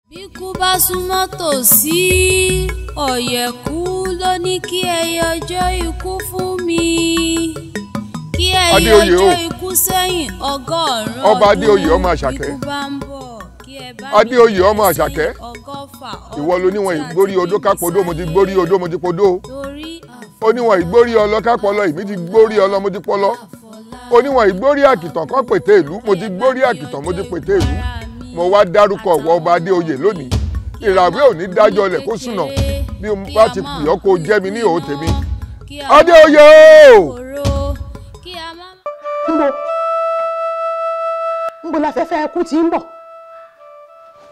bí kú bá súnmọ́ tòsí ọ̀yẹ̀kú ló ní kí ẹ yọjọ́ ikú fún mi kí ẹ yọjọ́ ikú sẹ́yìn ọgọ́rùn-ún ọba Adéoyè ọmọ Àṣàkẹ́ Adéoyè ọmọ Àṣàkẹ́ ìwọ ló níwọ̀n ìgbórí odó kápodó mo ti gbórí odó mo ti podó ó níwọ̀n ìgbórí ọlọ kápọlọ èmi ti gbórí ọlọ mo ti pọlọ ó níwọ̀n ìgbórí àkìtàn kan pètè ìlú mo ti gbórí àkìtàn mo ti pètè ìlú mo wá dárúkọ ọ̀wọ́ ọba Adéoyè lónìí ìràwé ò ní dájọ́ ilẹ̀ kó sùnà bí mo bá ti pè ọ́ kó jẹ́ mi ní òun tèmi Adéoyè o. Nbo la fẹ́fẹ́ ẹkú tí ń bọ̀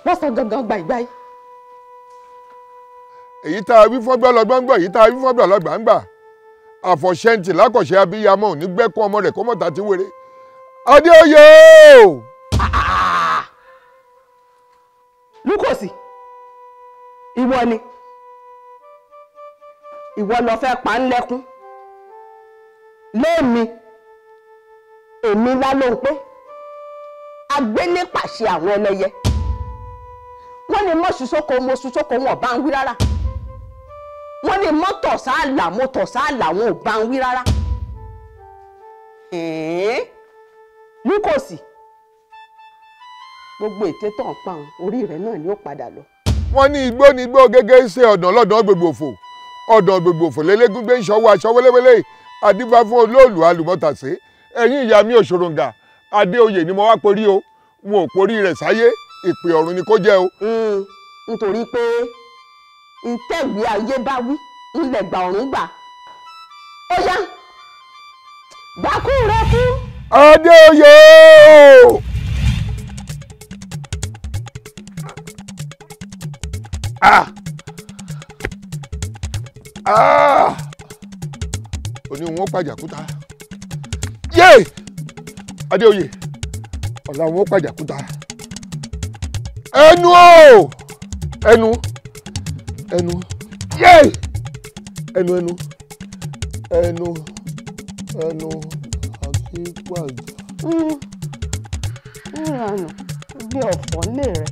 wọ́n sọ gangan gbàìgbàì. èyí tá a wí fọ́gbà lọ́gbọ́ngbà èyí tá a wí fọ́gbà lọ́gbàǹgbà àfọ̀ṣẹ́ntì lákọ̀ṣẹ́ abiyamọ ò ní gbẹ́kún ọmọ rẹ̀ kó mọ̀ta ti wéré Adéoyè o. Lúkòsì ìwọ ni ìwọ lọ fẹ́ pa ń lẹ́kún lémi èmi lálóhùn pé agbélé pàṣẹ àwọn ẹlẹ́yẹ wọ́n ní mọ́ ṣùṣọ́kọ mo ṣùṣọ́kọ wọn ò bá ń wí rárá wọ́n ní mọ́ tọ̀sáàlà mo tọ̀sáàlà wọn ò bá ń wí rárá Lúkòsì gbogbo ète tó ń pa orí rẹ̀ náà ni ó padà lọ. wọ́n ní igbó ní igbó gẹ́gẹ́ ṣe ọ̀dàn lọ́dàn gbogbo òfò ọ̀dàn gbogbo òfò lélẹ́gún gbé ìṣọwọ́ aṣọ wẹ́lẹ́wẹ́lẹ́ adífá fún olóòlù alùmọ́tàṣe ẹ̀yìn ìyá mi òṣòròǹgà Adéoyè ni mo wá porí o wọn ò porí rẹ̀ sáyé ìpè ọ̀run ni kó jẹ́ o. nítorí pé ntẹ̀wé ayé bá wí ńlẹ̀ gbà ọ̀run gbà ó yá dákú rẹ fún. Adéoyè o. Òní wọn pàjàkúta yé Adéoyè ọ̀la wọn pàjàkúta ẹnu o ẹnu ẹnu yé ẹnu ẹnu ẹnu ẹnu àti pàjá. ìrànà bí ọ̀fọ̀ lè rẹ.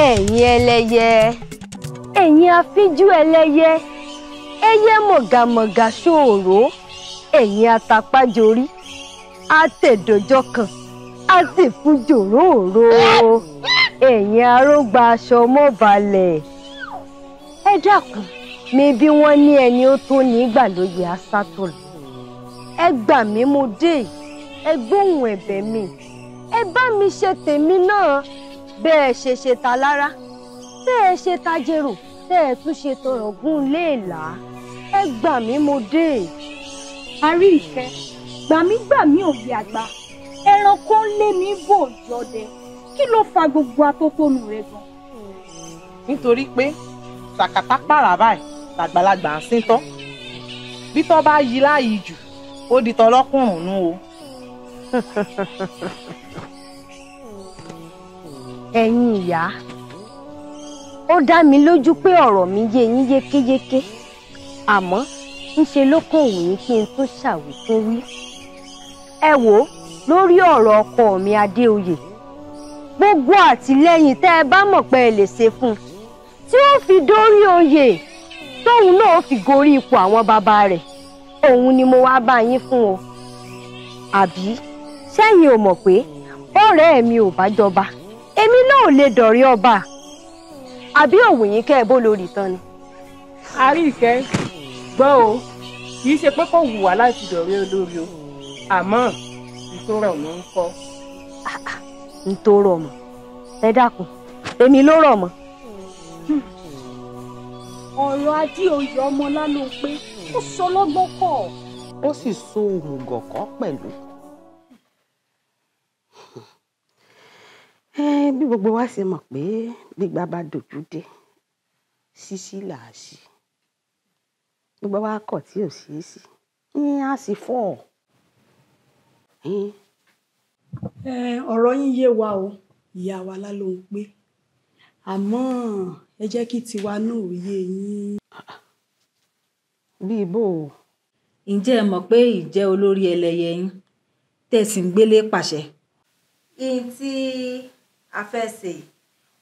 ẹ̀yin ẹlẹ́yẹ ẹ̀yin afíjú ẹlẹ́yẹ ẹyẹ mọ̀gàmọ̀gà ṣòro ẹ̀yin atapájorí àtẹ̀dọ́jọ́ kan á sì fún jòròòrò ẹ̀yin arógbá aṣọ mọ́balẹ̀ ẹ dákun mi bí wọ́n ní ẹni ó tó nígbà lóye asátọ̀lù ẹ gbà mí mo dé ẹ gbóhùn ẹ̀bẹ̀ mi ẹ bá mi ṣe tèmi náà bẹ́ẹ̀ ṣe ta lára bẹ́ẹ̀ ṣe ta jèrò bẹ́ẹ̀ tún ṣe tọrọ̀gùn léèlà ẹ gbà mí mo dé. àrí ìfẹ́ gbàmí òbí àgbà ẹranko ń lé mi bò jọdẹ kí ló fa gbogbo atótónu rẹ gan. nítorí pé sàkátà pàrà báyìí làgbàlagbà ń sín tán bí tọ́ bá yí láàyè jù ó di tọlọ́kùnrùn nú o. ẹ̀yin ìyá ó dá mi lójú pé ọ̀rọ̀ mi yé yín yékéyéké àmọ́ ńṣe ló kàn wù yín kí n tún ṣàwíkún wí. ẹ wò ó lórí ọ̀rọ̀ ọkọ mi Adéoyè gbogbo àtìlẹ́yìn tẹ́ ẹ bá mọ̀ pé ẹ lè ṣe fún un tí ó fi dórí oyè tóun náà fi gorí ipò àwọn bàbá rẹ̀ òun ni mo wá bá yín fún o. àbí sẹ́yìn ò mọ̀ pé ọ̀rẹ́ mi ò bá jọba èmi náà ò lè dọ̀rí ọba àbí òwò yín kẹ́ ẹ bó lórí tán ni. àrí ìfẹ́ gbọ́ o kì í ṣe pé kò wù wá láti dọ̀rí olórí o àmọ́ ìtòrọ̀ ló ń kọ́. ìtòrọ̀ mọ̀ ẹ dákun èmi ló rọ̀ mọ́. ọ̀rọ̀ Adéoyè ọmọ lálópé ó sọ lọ́gbọ́n pọ̀. ó sì so òmùgọ̀ kọ́ pẹ̀lú. Bí gbogbo wa ṣe mọ̀ pé gbígbá bá dojú dé ṣíṣí là á ṣí, gbogbo wa kọ̀ tí ò sí sí á sì fọ́. Ọ̀rọ̀ yín yé wa o, ìyá wa Lálóhùn pé àmọ́ ẹ jẹ́ kí tiwa náà ò yé yín. Bí ibo o. Ǹjẹ́ ẹ mọ̀ pé ìjẹ́ olórí ẹlẹ́yẹ yín tẹ̀sí ń gbélé pàṣẹ? Ihun tí a fẹ́ ṣe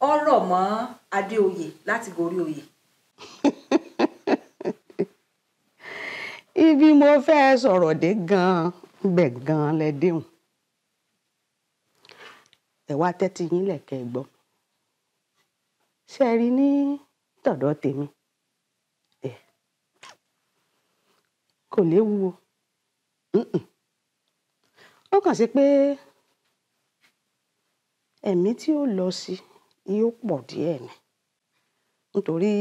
ọ̀rọ̀ mọ́ Adéoyè láti gorí oyè. Ibi mo fẹ́ sọ̀rọ̀ dé gan-an bẹ̀ gan-an lẹ déhùn. Ẹ wá tẹ́tí yín lẹ̀kẹ́ gbọ́. Ṣé ẹ rí ní tọ̀dọ̀ tèmi? Kò léwu o. Ó kàn sí pé ẹ̀mí tí ó lọ sí yóò pọ̀ díẹ̀ ni. Nítorí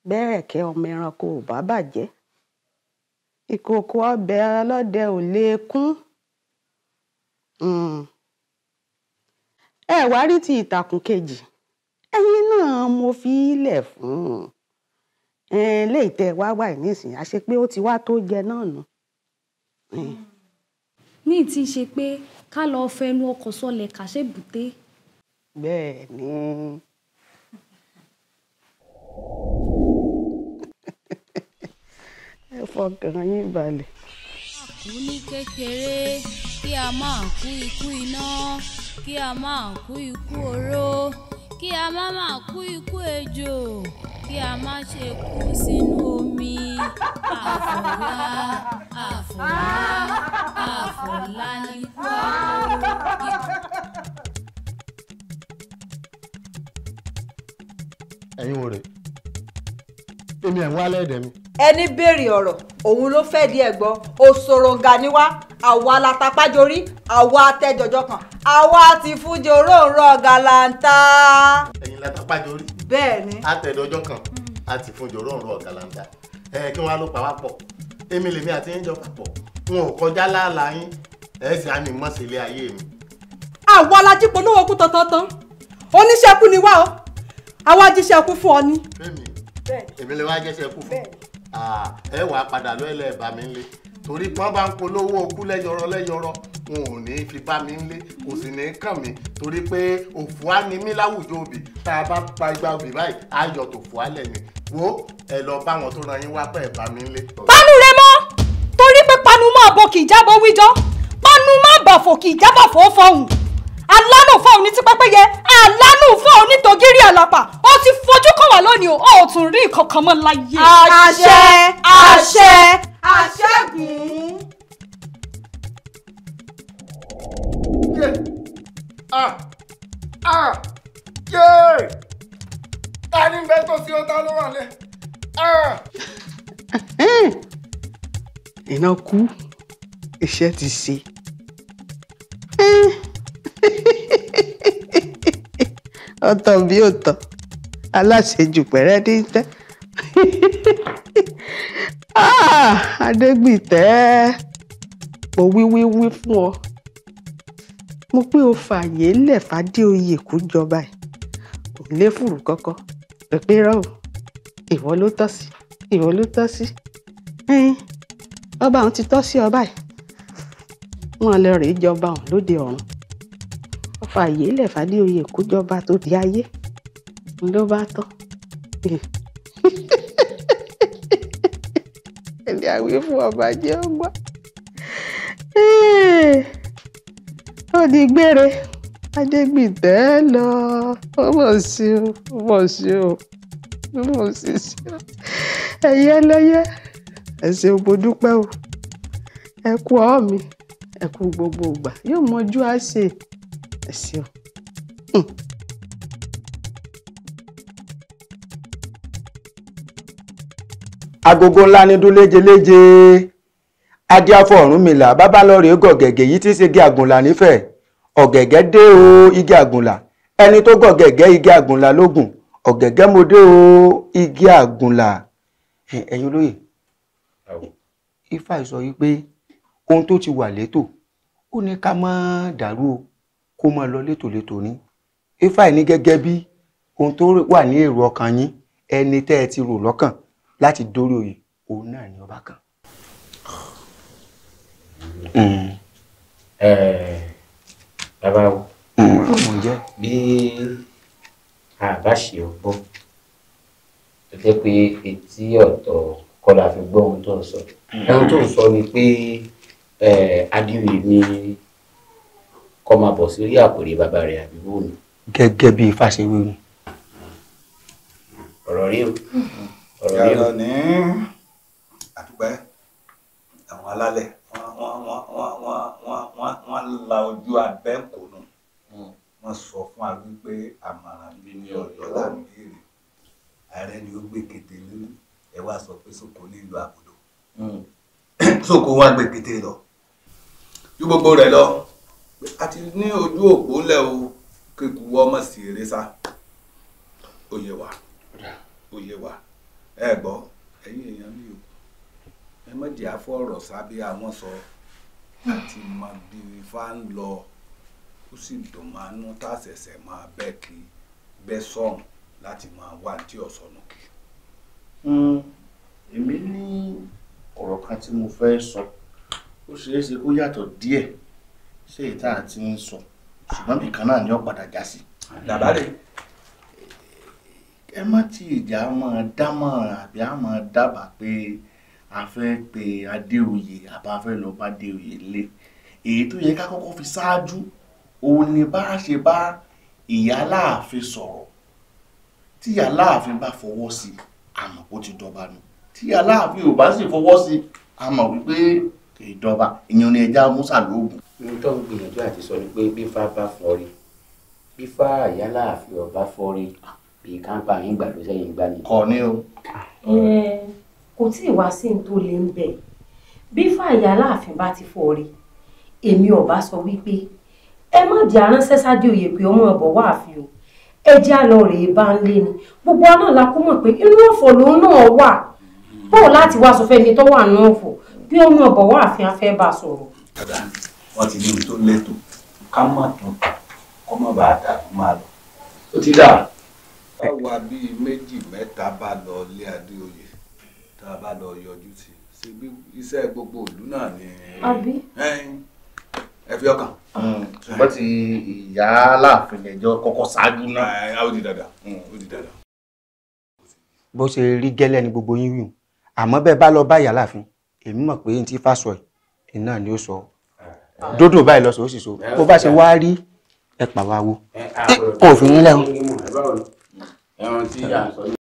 bẹ́rẹ̀kẹ́ ọmọ ẹranko ò bá bàjẹ́, ìkòkò ọbẹ̀ ọlọ́dẹ ò lè kún. Ẹ wá rí ti ìtàkùn kejì, ẹ̀yin náà mo fi ilẹ̀ fún léyìí tẹ́ wá wà nísìnyí, àṣẹ pé ó ti wá tó jẹ náà nù. Ní ti ṣe pé ká lọ fẹnu ọkọ̀ sọlẹ̀ ká ṣe bùté. Bẹ́ẹ̀ ni. Ẹ fọkàn yín balẹ̀. Kú ní kékeré kí a máa kú ikú iná, kí a máa kú ikú oró, kí a máa kú ikú ejò, kí a má ṣe kú sínú omi. Àfọ̀lá, àfọ̀lá, àfọ̀lá ní kú àpò. Ẹ̀yin wo rè? Èmi ẹ̀ ń wá lẹ́ẹ̀dẹ̀ mi. Ẹni béèrè ọ̀rọ̀ òun ló fẹ́ di ẹ̀gbọ́. Òṣòròǹgà ni wá, àwa la tapájorí, àwa tẹ́jọjọ́ kan, àwa ti fúnjẹ òróǹro ọ̀gàlàǹtà. Ẹ̀yin la tapájorí. Bẹ́ẹ̀ ni. Àtẹ̀dọ́jọ́ kan a ti fúnjẹ òróǹro ọ̀gàlàǹtà. Kí wọ́n á ló pa wá pọ̀. Èmi lèmi àti yín jọ papọ̀. Wọn ò kọjá láàlá yín. Sì á ní mọ́sílẹ̀ ayé mi. Àwa la jí polówó kú tán. Oníṣẹ́kù ni wá o. Àwa jíṣẹ́kù fún ọ ni. Èmi lè wá jẹ́ṣẹ́ kú fún. Ẹ wàá padà lọ́ẹ̀lẹ̀ bá mi lé. Torí pọ́n bá ń polówó okú lẹ́yọrọ wọn ò ní fi bá mi lé, kò sì ní kàn mí. Torí pé òfò á ní mí láwùjọ òbí. Tá a bá pa igba òbí báyìí, á yọ tòfò á lẹ̀ ni. Wo ẹ lọ bá wọn tó ran yín wá pẹ́ bá mi lé. Pánú rẹ mọ́, torí pé panu máa bọ kì í jábọ̀ wíjọ́, panu máa bàfò kì í jábọ̀ fọ́fọ́hùn. Alánù fún òun ní ti pẹ́pẹ́yẹ, alánù fún òun ní tògírí àlàpà. Ó ti fojú kàn wá lónìí o, ó tún rí ìkankan mọ́ láyé. Àṣẹ, àṣẹ, àṣẹ́gun. Ta ni bẹ́ẹ̀ tó sí ọ̀tá ló wà lẹ̀? Iná kú, iṣẹ́ ti ṣe. Ọ̀tọ̀ bí ọ̀tọ̀, aláṣejù pẹ̀rẹ́ ní tẹ́. Adégbìtẹ́, mo wí fún ọ. Mo pé o fààyè lẹ̀ f'Adéoyè kó jọba ẹ̀. Kò lé fùrù kọ́kọ́. Pẹ̀pẹ́ rọ̀ o. Ìwọ ló tọ́ sí. Ọba òun ti tọ́ sí ọba ẹ̀. Wọ́n lọ rèé jọba òun lóde ọ̀run. Ó fààyè lẹ̀ f'Adéoyè kó jọba tó di ayé. Ló bá tọ́. Ẹni àwí fún ọba jẹ́ ọgbà. Ó di gbére. Adégbìtẹ́ lọ. Ó mọ̀ sí o. Ẹ̀yin ẹlẹ́yẹ, ẹ ṣé mo dúpẹ́ o. Ẹ kú ọ́ mi, ẹ kú gbogbo ìgbà. Yóò mọjú á ṣe. Ẹ ṣé o. Agogo ńlá ní dún léjeléje. Adíáfọ̀ Ọ̀rúnmìlà bábálọ́rẹ̀ gọ̀gẹ̀gẹ̀ yìí tí ń ṣe igi àgùnlà nífẹ̀ẹ́. Ọ̀gẹ̀gẹ̀ dé o igi àgùnlà. Ẹni tó gọ̀gẹ̀gẹ̀ igi àgùnlà lógún. Ọ̀gẹ̀gẹ̀ mo dé o igi àgùnlà. Ẹ̀yin olóyè. Ifá sọ wípé ohun tó ti wà létò ó ní ká má dàrú o kó má lọ létòlétò ní. Ifá ní gẹ́gẹ́ bí ohun tó wà ní èrò ọkàn yín ẹni tẹ́ ẹ ti rò lọ́kàn láti dórí oyè òun náà ni ọba kan. Bàbá wo bí àbá ṣe ọgbọ́n tó jẹ́ pé etí ọ̀tọ̀ kọ́ la fi gbọ́ ohun tó ń sọ. Ohun tó ń sọ ni pé Adéoyè ni kó máa bọ̀ sí orí àpèrè bàbá rẹ̀ àbí bó ni. Gẹ́gẹ́ bí Ifá ṣe wí ni. Ọ̀rọ̀ rí o. Ọ̀rọ̀ rí o. Yàrá ní àdúpẹ́ àwọn alálẹ̀ wọ́n la ojú abẹ́ kònú. Wọ́n sọ fún wa wípé àmàràn bí ní Ọ̀yọ́ là ń béèrè. Ààrẹ ni ó gbé kété lórí. Ẹ wá sọ pé Sóko nílùú àbùdó. Sóko wá gbé kété lọ. Ju gbogbo rẹ̀ lọ. A ti ní ojú òpó lẹ̀ o kíkú ọmọ sí eré sá. Oyè wa. Oyè wa. Ẹ gbọ́ ẹ̀yin èèyàn mi o. Ẹ má jẹ́ àfọ̀rọ̀ sábẹ́ àwọn sọ àti mọ bí Ifá ń lọ ó sì dùn máa nú tá ṣẹ̀ṣẹ̀ máa bẹ́ kí bẹ́ sọ̀rùn láti máa wá tí ọ̀sọ̀nù kí. Èmi ní ọ̀rọ̀ kan tí mo fẹ́ sọ ó ṣeé ṣe kó yàtọ̀ díẹ̀ sí èyí tá à ti ń sọ ṣùgbọ́n bìkan náà ni ó padà já sí. Dàbálẹ̀. Ẹ má ti ìjà máa dámọ̀ràn àbí á máa dábàá pé a fẹ́ pe Adéoyè àbá fẹ́ lọ bá Adéoyè lé èyí tó yẹ ká kọ́kọ́ fi ṣáájú òun ni bá ṣe bá ìyá Aláàfin sọ̀rọ̀ tí ìyá Aláàfin bá fọwọ́ sí àmọ́ ó ti dọba nù tí ìyá Aláàfin ò bá sì fọwọ́ sí àmọ́ wípé kì í dọba ìyẹn ni ẹja musa lóògùn. Ohun tó ń gbìyànjú àti sọ ni pé bí Ifá bá fọ́rí bí Ifá ìyá Aláàfin ọba fọ́rí bí káńpà yín gbà ló sẹ́yìn gbà ní. Kọ́ ni o. Kò tí ì wá sí ní tó lè ń bẹ̀ bí Ifá ìyá Aláàfin bá ti fọ́rí èmi ọba sọ wípé ẹ má di aránṣẹ́ s'Adéoyè pé ọmọ ọ̀bọ̀ wà fi o ẹ jẹ́ àlọ́ rèé bá ń lé ni gbogbo àná la kó mọ̀ pé inú ọ̀fọ̀ lòun náà wà bó láti wá sọ fẹ́ni tó wà nínú ọ̀fọ̀ bí ọmọ ọ̀bọ̀ wà fi afẹ́ bá sọ̀rọ̀. Wọ́n ti ní ohun tó lẹ́tọ̀ ká má tún kọ́ mọ́ bá a dà kó máa lọ. Ó ti dà. Báwa bíi méjì mẹ́ta bá lọ lé Adéoyè tá a bá lọ yọjú sí ṣe bí iṣẹ́ gbogbo ìlú náà ni. Àbí. Ẹ fi ọkàn. Ṣùgbọ́n ti ìyá Aláàfin ẹjọ́ kọ́kọ́ ṣáájú náà. Ó di dandan. Ó di dandan. Bó ṣe rí gẹ́lẹ́ ni gbogbo yín wí o àmọ́ bẹ́ẹ̀ bá lọ bá ìyá Aláàfin èmi mọ̀ pé tí Ifá sọ ẹ̀ náà ni ó sọ dódò báyìí lọ sọ ó sì sọ bó bá ṣe wá rí ẹ pàwá wo òfin yín lẹ́hìn. Ẹran tí à ń sọ ní.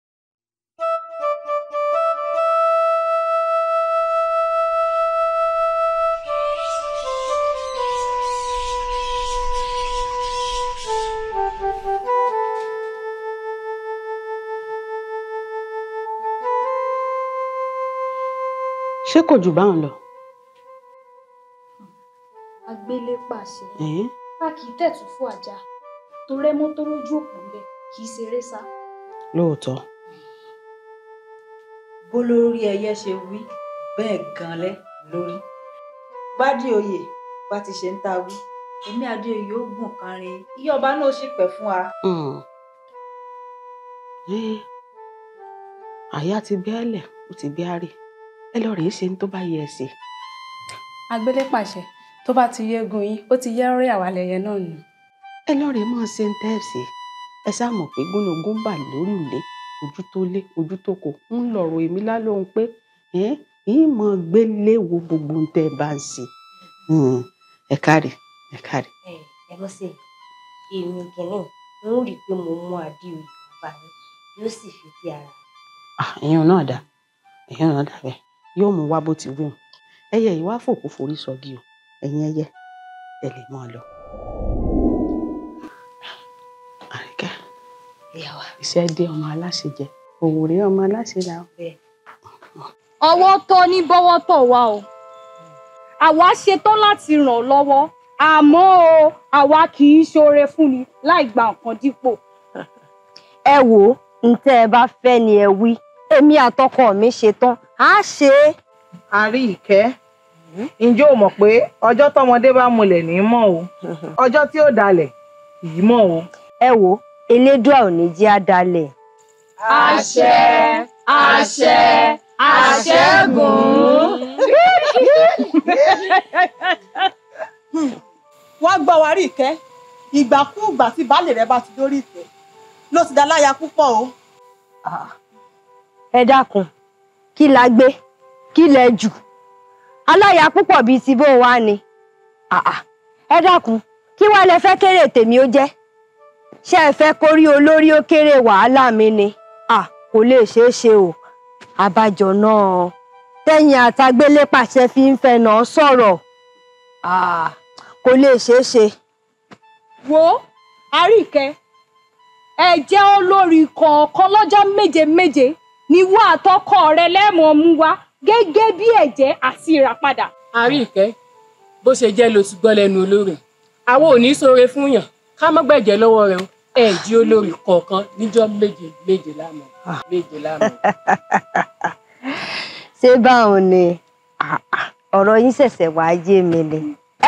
Ṣé kò jù báwọn lọ? Agbélé pàṣẹ. A kì í tẹ̀tù fún ajá tó rẹ́mọ́ tó lójú òpó ń bẹ kì í ṣeré sá. Lóòótọ́. Bó lórí ẹyẹ ṣe wí bẹ́ẹ̀ gan lẹ́ lórí. Bádéoyè bá ti ṣe ń ta wí èmi Adéoyè ó gùn kárin iye ọba náà sì pẹ́ fún wa. Àyà ti bẹ́ẹ̀lẹ̀ ó ti bẹ́ẹ̀rì ẹ lọ rèé ṣe ní tó bá yẹ ẹ ṣe. Agbélé pàṣẹ tó bá ti yégun yín ó ti yẹ́ orí àwàlẹ̀yẹ náà nù. Ẹ lọ rèé mọ̀ ṣe ń tẹ́ ẹ̀ ṣe ẹ ṣáà mọ̀ pé gúnugún bà lórí ilé ojú tó lé ojú tó kò ń lọ̀rọ̀ èmi lálóhun pé yín mọ̀ gbélé wo gbogbo ń tẹ́ ẹ bá ń ṣe. Ẹ káre ẹ káre. Ẹ bọ́ sí èmi kìíní n ó rí i pé mo mú Adéoyè bàbá mi yóò sì fi ti ara. Ìyẹn náà dá ìyẹn náà dá bẹ́ẹ̀ yóò mú wá bó ti wù ú ẹyẹ yìí wá fòkú forí sọgí o ẹ̀yin ẹyẹ ẹ lè mọ́ ọ lọ. Àríkẹ́ iṣẹ́ dé ọmọ aláṣẹ jẹ òwúrẹ́ ọmọ aláṣẹ là ó. Ọwọ́ tó ní bọ́wọ́ tó wá o àwa ṣetán láti ràn lọ́wọ́ àmọ́ o àwa kì í ṣoore fún ni láì gba nǹkan dípò. Ẹ wò ó ntẹ́ ẹ bá fẹ́ ni ẹ wí èmi àtọkọ mi ṣetán á ṣe é. Àríkẹ́, ǹjẹ́ o mọ̀ pé ọjọ́ tọmọdé bá mulẹ̀ ní mọ̀ o, ọjọ́ tí ó dalẹ̀ kì í mọ̀ o. Ẹ wo Elédùà ò ní jẹ́ àdálẹ̀. Àṣẹ, àṣẹ, àṣẹ́gun. Wọ́n gbọ́ wa Àríkẹ́, ìgbàkúùgbà tí baálé rẹ̀ bá ti dórí ìtẹ́ ló ti dá láya púpọ̀ o. Ẹ dákun, kí la gbé, kí lẹ jù? Aláya púpọ̀ bíi ti bó wá ni. Ẹ dákun, kí wá lẹ fẹ́ kéré tèmi ó jẹ́? Ṣé ẹ fẹ́ kórí olórí ó kéré wàhálà mi ni? Kò lè ṣeé ṣe o. Àbájọ náà tẹ̀yìn àtàgbélé pàṣẹ fi ń fẹnà sọ̀rọ̀. Kò lè ṣeé ṣe. Wo Àríkẹ́, ẹ jẹ́ olórí kọ̀ọ̀kan lọ́jọ́ méje méje ni wọ́n àtọkọ rẹ lẹ́mọ̀ọ́ mú wá gẹ́gẹ́ bí ẹ̀jẹ̀ àti ìràpadà. Àríkẹ́, bó ṣe jẹ́ ló ti gbọ́ lẹ́nu olórí. Àwọn ò ní ṣoore fún yàn ká má gbẹ̀jẹ̀ lọ́wọ́ rẹ̀ o. Ẹ jí olórí kọ̀ọ̀kan níjọ́ méje méje lámọ̀. Méje lámọ̀. Ṣé báwọn ni ọ̀rọ̀ yín ṣẹ̀ṣẹ̀ wá yé mi ni?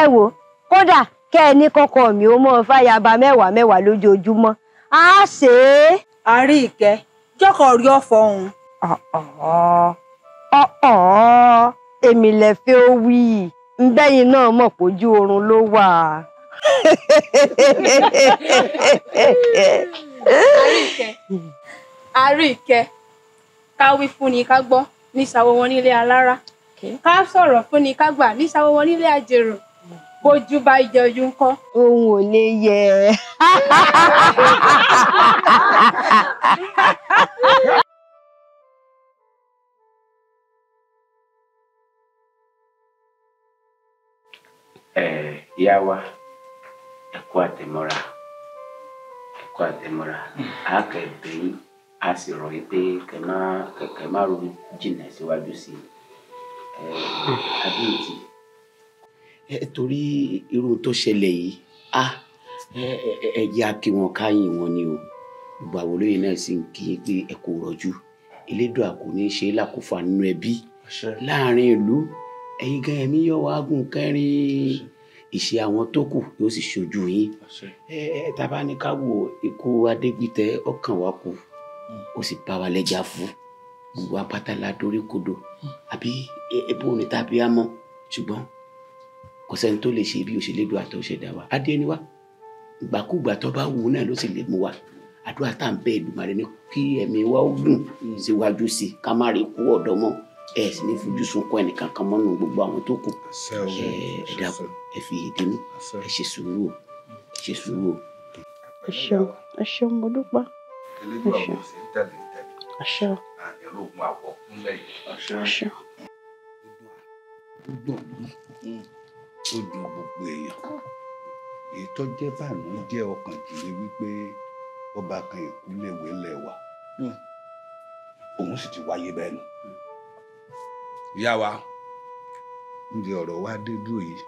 Ẹ wo kódà kẹ́ ẹ ní kọ́kọ́ mi ó mọ́ fáyàbá mẹ́wàá mẹ́wàá lójoojúmọ́. Á ṣe é. Àríkẹ́, jọ́kọ̀ rí ọ̀fọ̀ òun. Èmi lẹ fẹ́ ó wí. Ǹbẹ́yìn náà mọ̀ pójú oorun ló wà. Àríkẹ́, ká wí fún ni ká gbọ́ ní ìṣàwọ̀ wọn nílé alára. Ká sọ̀rọ̀ fún ni ká gbà ní ìṣàwọ̀ wọn nílé àjèrò. Bójú bá ìjọjú ńkọ́. Ohun ò lè yẹ. Ìyá wa, ẹ kú àtẹ̀mọ́ra, àákẹ́bẹ̀yìn a sì rọ̀ yí pé kẹ̀kẹ́ má ronú jìnnà síwájú sí Adéòtí. Torí irú tó ṣẹlẹ̀ yìí, ẹ jẹ́ kí wọn káyìn wọn ni o. Gbogbo àwọn olóyè náà sì ń kí pé ẹ kò rọ̀jú. Elédùà kò ní í ṣe lákòófà nínú ẹbí láàrin ìlú. Ẹ̀yin gan ẹ̀mí yọ̀ wá gùn kẹrin. Ìṣe àwọn tó kù yóò sì ṣojú yín. Tábà ní ká wo ikú Adégbìtẹ́ ọkàn wa kù, ó sì bá wa lẹ́jà fún gbogbo apáta ládórí kodò àbí ebó ni tàbí àmọ́, ṣùgbọ́n kò sẹ́ni tó lè ṣe bí òṣèlédùn àtọ̀ṣẹ̀dá wa. Adé ni wá, ìgbàkúgbà tó bá wù ú náà ló sì lè mú wa. Àdúrà tá à ń bẹ Èdùmàrè ní kí ẹ̀mí wa ó gùn síwájú sí i, ká má rí ikú ọ̀dọ́ mọ́. Ẹ sì ní fojú sunkún ẹnìkan kan mọ́nú gbogbo àwọn tó kù. Ẹ dákun, ẹ fi ìdínú, ẹ ṣe sùúrù o, ẹ ṣe sùúrù o. Ẹ ṣeun mo dúpẹ́. Elédùn àwọn òsè ń tẹ̀lé tẹ̀lé. Àṣẹ. Àyẹ̀rọ ògùn àpọ̀ ńlẹ̀ yìí. Àṣẹ. Ó dùn gbogbo èèyàn. Èyí tó jẹ́ bànújẹ́ ọkàn jù ní wípé ọba kan èkú léwé lẹ́wà. Òun sì ti wáyé bẹ́ẹ̀ nù. Ìyá wa, níbi ọ̀rọ̀ wa dé dúró yìí,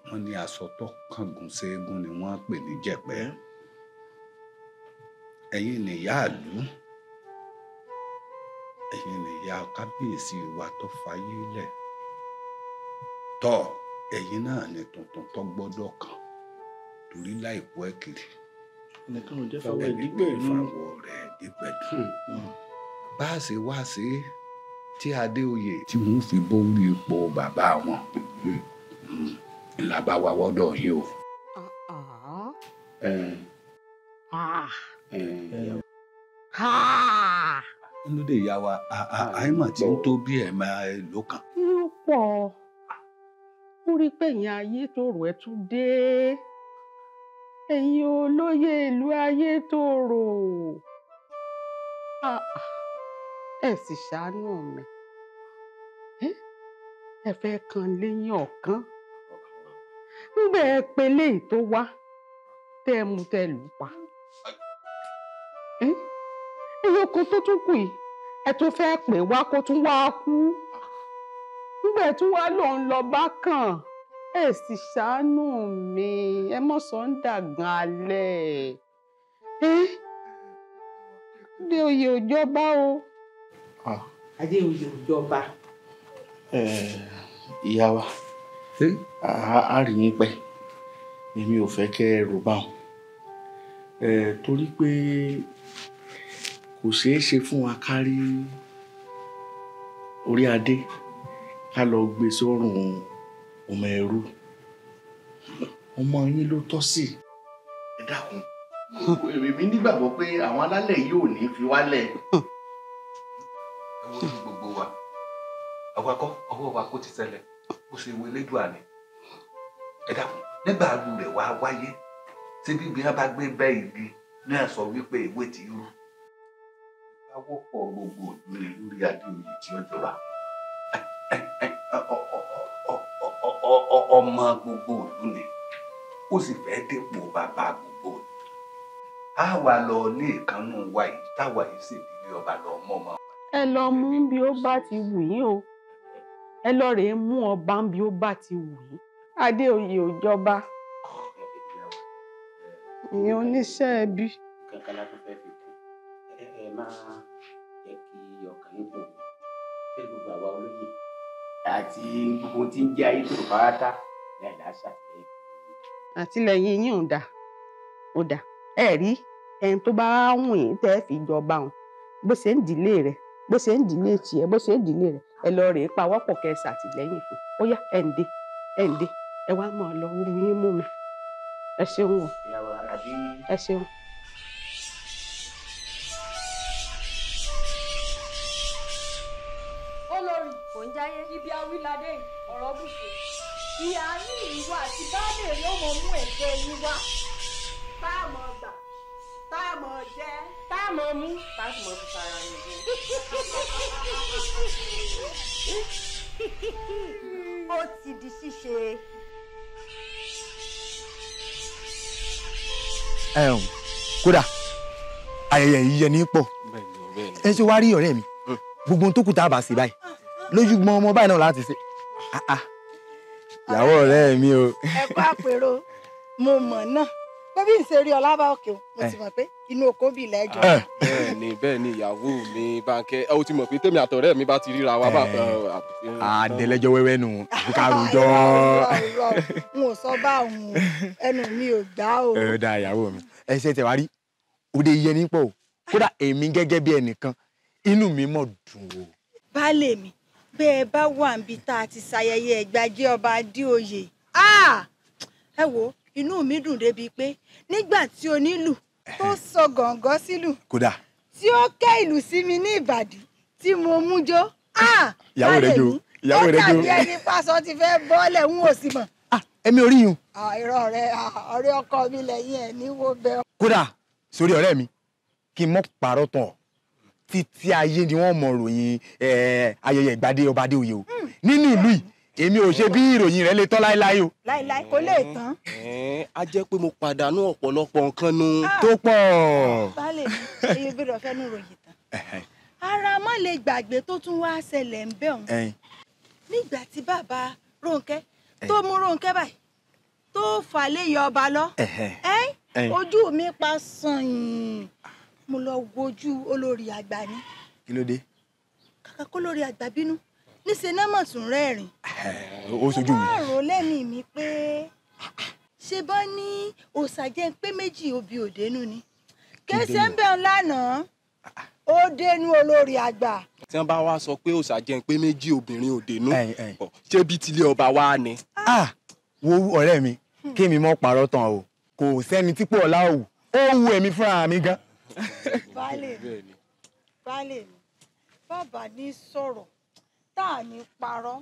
wọ́n ní aṣọ tó kángun ségun ni wọ́n pè ní jẹ̀pẹ́. Ẹ̀yin nìyá ìlú, ẹ̀yin nìyá kábíyèsí wa tó fayé lẹ̀. Tọ́ ẹ̀yin náà ni tuntun tó gbọ́dọ̀ kàn torí láìpọ̀ ẹ̀ kiri. Ẹnìkan ò jẹ́ fáwọ̀ ẹ̀dígbẹ̀dún. Fáwọ̀ rẹ̀ ẹ̀dígbẹ̀dún. Bá a ṣe wá sí tí Adéoyè tí wọ́n fi bórí ipò bàbá wọn ńlá bá wa wọ́dọ̀ yìí o. Lóde ìyá wa, àìmọ̀ tí ń tó bí ẹ̀ẹ̀mà èlò kan. Irú pọ̀, ó rí pé ẹ̀yin ayé tòrò ẹ tún dé. Ẹ̀yin olóyè ìlú ayé tòrò. Ẹ sì ṣàánú mi. Ẹ fẹ́ kan léyìn ọ̀kan. Nígbà ẹ pe léyìí tó wá, tẹ́ ẹ mú tẹ́ lù pa. Ìyókùn tó tún kù yìí, ẹ tún fẹ́ pè wá kó tún wá kú. Nígbà ẹ tún wá lòun lọ bá kàn. Ẹ sì ṣàánú mi. Ẹ mọ̀ sọ ń dàgbà alẹ́. Adéoyè ò jọba o. Adéoyè ò jọba. ìyá wa a rí yín pẹ́ èmi ò fẹ́ kẹ́ ẹ rò báwọn torí pé kò ṣeé ṣe fún wa kárí orí adé ká lọ gbé sọ́rùn ọmọ ẹrú ọmọ yín ló tọ́ sí. Ẹ dákun èmi nígbàgbọ́ pé àwọn alálẹ̀ yìí ò ní fi wálẹ̀. Ẹ wo ní gbogbo wa àwakọ́ ọwọ́ wa kò ti ṣẹlẹ̀ ó ṣe wo elédùn àná. Ẹ dákun nígbà àlù rẹ̀ wá wáyé tí bíbí wọn bá gbé bẹ́ igi náà sọ wípé ìwé ti rú. Ìgbà wọ́pọ̀ gbogbo òdúró lórí Adéoyè tí ó jọba. Ọmọ gbogbo òdú ni ó sì fẹ́ dépò bàbá gbogbo òdú. A wà lọ ní ìkànnù wa yìí táwa yìí sì dílé ọba lọ mọ́ ọmọ. Ẹ lọ mú bí ó bá ti wù yín o. Ẹ lọ rèé mú ọba bí ó bá ti wù yín. Adéoyè ò jọba. Ìyẹn oníṣẹ́ ẹbí. Kankan la tó fẹ́ fi kú. Ẹ máa jẹ́ kí ọkàn yín bò wọ́n. Ṣé gbogbo àwa olóyè àti gbogbo tí ń jẹ́ ayé tó pátá ní àìláṣà lẹ́yìn. Àtìlẹ́yìn yín ò dà. Ó dà. Ẹ rí ẹni tó bá wùn yín tẹ́ fi jọba òun. Bó ṣe ń dìlé rẹ̀, bó ṣe ń dìlé tiẹ̀, bó ṣe ń dìlé rẹ̀. Ẹ lọ rèé pawọ́pọ̀ kẹ́ ṣàtìlẹ́yìn fún. Ó yá ẹ̀ ń dé. Ẹ wá mọ̀ ọ́ lọ orí yín mú mi. Ẹ ṣeun o. Ẹ ṣeun. Olórí kò ń jáyé ibi awíládé ọ̀rọ̀ bùsùn. Ìyá ní ìwà àti báàlè ló mọ̀ mú ẹ̀jẹ̀ yín wá. Táàmù ọgbà, táàmù ọjẹ́, táàmù ọmú, táàmù ọmú fara yín jẹ. Ó ti di ṣíṣe. Kódà ayẹyẹ yìí yẹ ní pọ̀ ẹ ṣe wá rí ọ̀rẹ́ mi gbogbo tó kù tá a bá ṣe báyìí lójú gbọ́n ọmọ báyìí náà láti ṣe ìyàwó ọ̀rẹ́ mi o. Ẹ kú àpérò mo mọ̀ náà pé bí n ṣe rí ọlábà òkè o mo ti mọ̀ pé inú oko bí lẹ́jọ́. bẹ́ẹ̀ ni ìyàwó mi Bánkẹ́ ó ti mọ̀ pé tèmi àtọ̀rẹ́ mi bá ti ríra wa bá. àdẹlẹjọ wẹ́wẹ́ nù kárùjọ. n ò sọ bá òun ẹnu mi ò gbá o. ẹ dá ìyàwó mi ẹ ṣe tẹwàá rí òde yẹ ní pọ̀ o kódà èmi gẹ́gẹ́ bí ẹnìkan inú mi mọ̀ dùn o. Baálé mi bẹ́ẹ̀ bá wà níbi tá a ti ṣayẹyẹ ìgbàjẹ́ ọba Adéoyè ẹ wo inú mi dùn débi pé nígbà tí onílù tó sọ gàngán sílù kódà tí ó kẹ́ ìlú sí mi ní ìbàdí tí mo mú jó ìyàwó rẹ jó ìyàwó rẹ jó ó dàbí ẹni pásọ ti fẹ́ bọ́ọ̀lẹ̀ ń wò sí mọ̀. èmi ò rí yun. irọ́ rẹ ọ̀rẹ́ ọkọ mi lẹ́yìn ẹ̀ ní wo bẹ́ẹ̀. kódà sórí ọ̀rẹ́ mi kí n mọ̀ pààrọ̀ tán títí ayé ni wọ́n mọ̀ ròyìn ayẹyẹ ìgbàdé ọba Adéoyè o nínú ìlú yìí èmi ò ṣe bí ìròyìn rẹ lè tán láéláé o. láéláé kò lè tán. A jẹ́ pé mo pàdánù ọ̀pọ̀lọpọ̀ nǹkan nu. tó pọ̀. Baálé mi èyí gbọ́dọ̀ fẹ́ nu ròyìn tán. ara mọ́ lè gbàgbé tó tún wá ṣẹlẹ̀ ń bẹ̀ ọ̀hún. nígbà tí bàbá Rónkẹ́ tó mú Rónkẹ́ báyìí tó fà léyìn ọba lọ ojú mi pa sàn-ín mo lọ wojú olórí àgbà ni. kí ló dé. kàkà kó lórí àgbà bínú níṣẹ́ náà mọ̀ tún rẹ́rìn. ó sojú mi. wọ́n rò lẹ́mìí mi pé ṣe bá ní òṣàjẹ́ pé méjì obì òdenu ni kẹsẹ̀ ń bẹ̀ ń lánàá ó dénú olórí àgbà. tí wọ́n bá wá sọ pé òṣàjẹ́ pé méjì obìnrin òdenu ṣé bí tilé ọba wa ni. wo ọ̀rẹ́ mi kémi mọ́ parọ́ tán o kò sẹ́ni tí pò ọ̀la òwú ó wu èmi fúnra mi gan. Baálé mi bàbá ní sọ̀rọ̀ tá à ní parọ́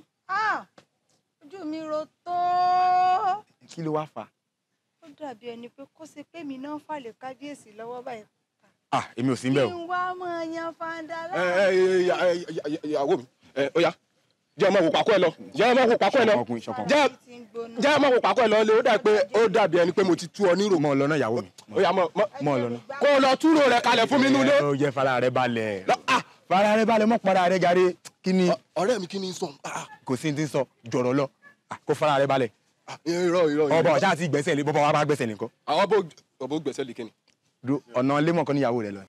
ojú mi ro tó. kí ló wá fà. ó dàbí ẹni pé kó ṣe pé mi náà fà lè kábíyèsí lọ́wọ́ báyìí. èmi ò sí ń bẹ̀ o. kí n wá mọ yan fanda lára. ìyàwó mi ó yá jẹ́ ọmọ wò pàkó ẹ lọ jẹ́ ọmọ wò pàkó ẹ lọ jẹ́ ọmọ wò pàkó ẹ lọ lé ó dàbí ẹni pé mo ti tú ọ nírò. mọ lọ́nà ìyàwó mi. ó yá mọ lọ́nà. kó o lọ túrò rẹ kalẹ̀ fún mi nílé. ó jẹ́ fara rẹ balẹ̀. fara rẹ balẹ̀ mọ́ para rẹ jàre kí ni. ọ̀rẹ́ mi kí ni sọ. kò sí ti sọ jọ̀rọ̀ lọ kó fara rẹ balẹ̀. irọ́ ọba ọ̀ṣà àti gbẹ̀sẹ̀ lé bọ́bá wa bá gbẹ̀sẹ̀ nìkan. àwọn bó gbẹ̀sẹ̀ lé kíni. ọ̀nà lémọ̀ kan níyàwó rẹ̀ lọ.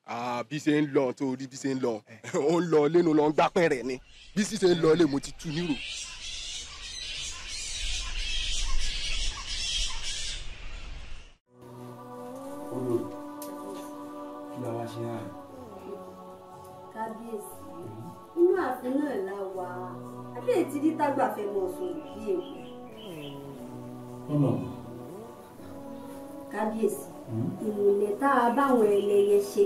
bí ṣe ń lọ tó rí bí ṣe ń lọ ó ń lọ lẹ́nu lọ ń gbápẹ́ rẹ̀ ni bí sì ṣe ń lọ lé mo ti tu nírò. kábíyèsí inú ààfin náà la wà àbẹ́ẹ̀ tí dítàgbà fẹ́ mọ̀ sùn bí èwe. kábíyèsí ìmùlẹ̀ tá a báwọn ẹlẹ́yẹ ṣe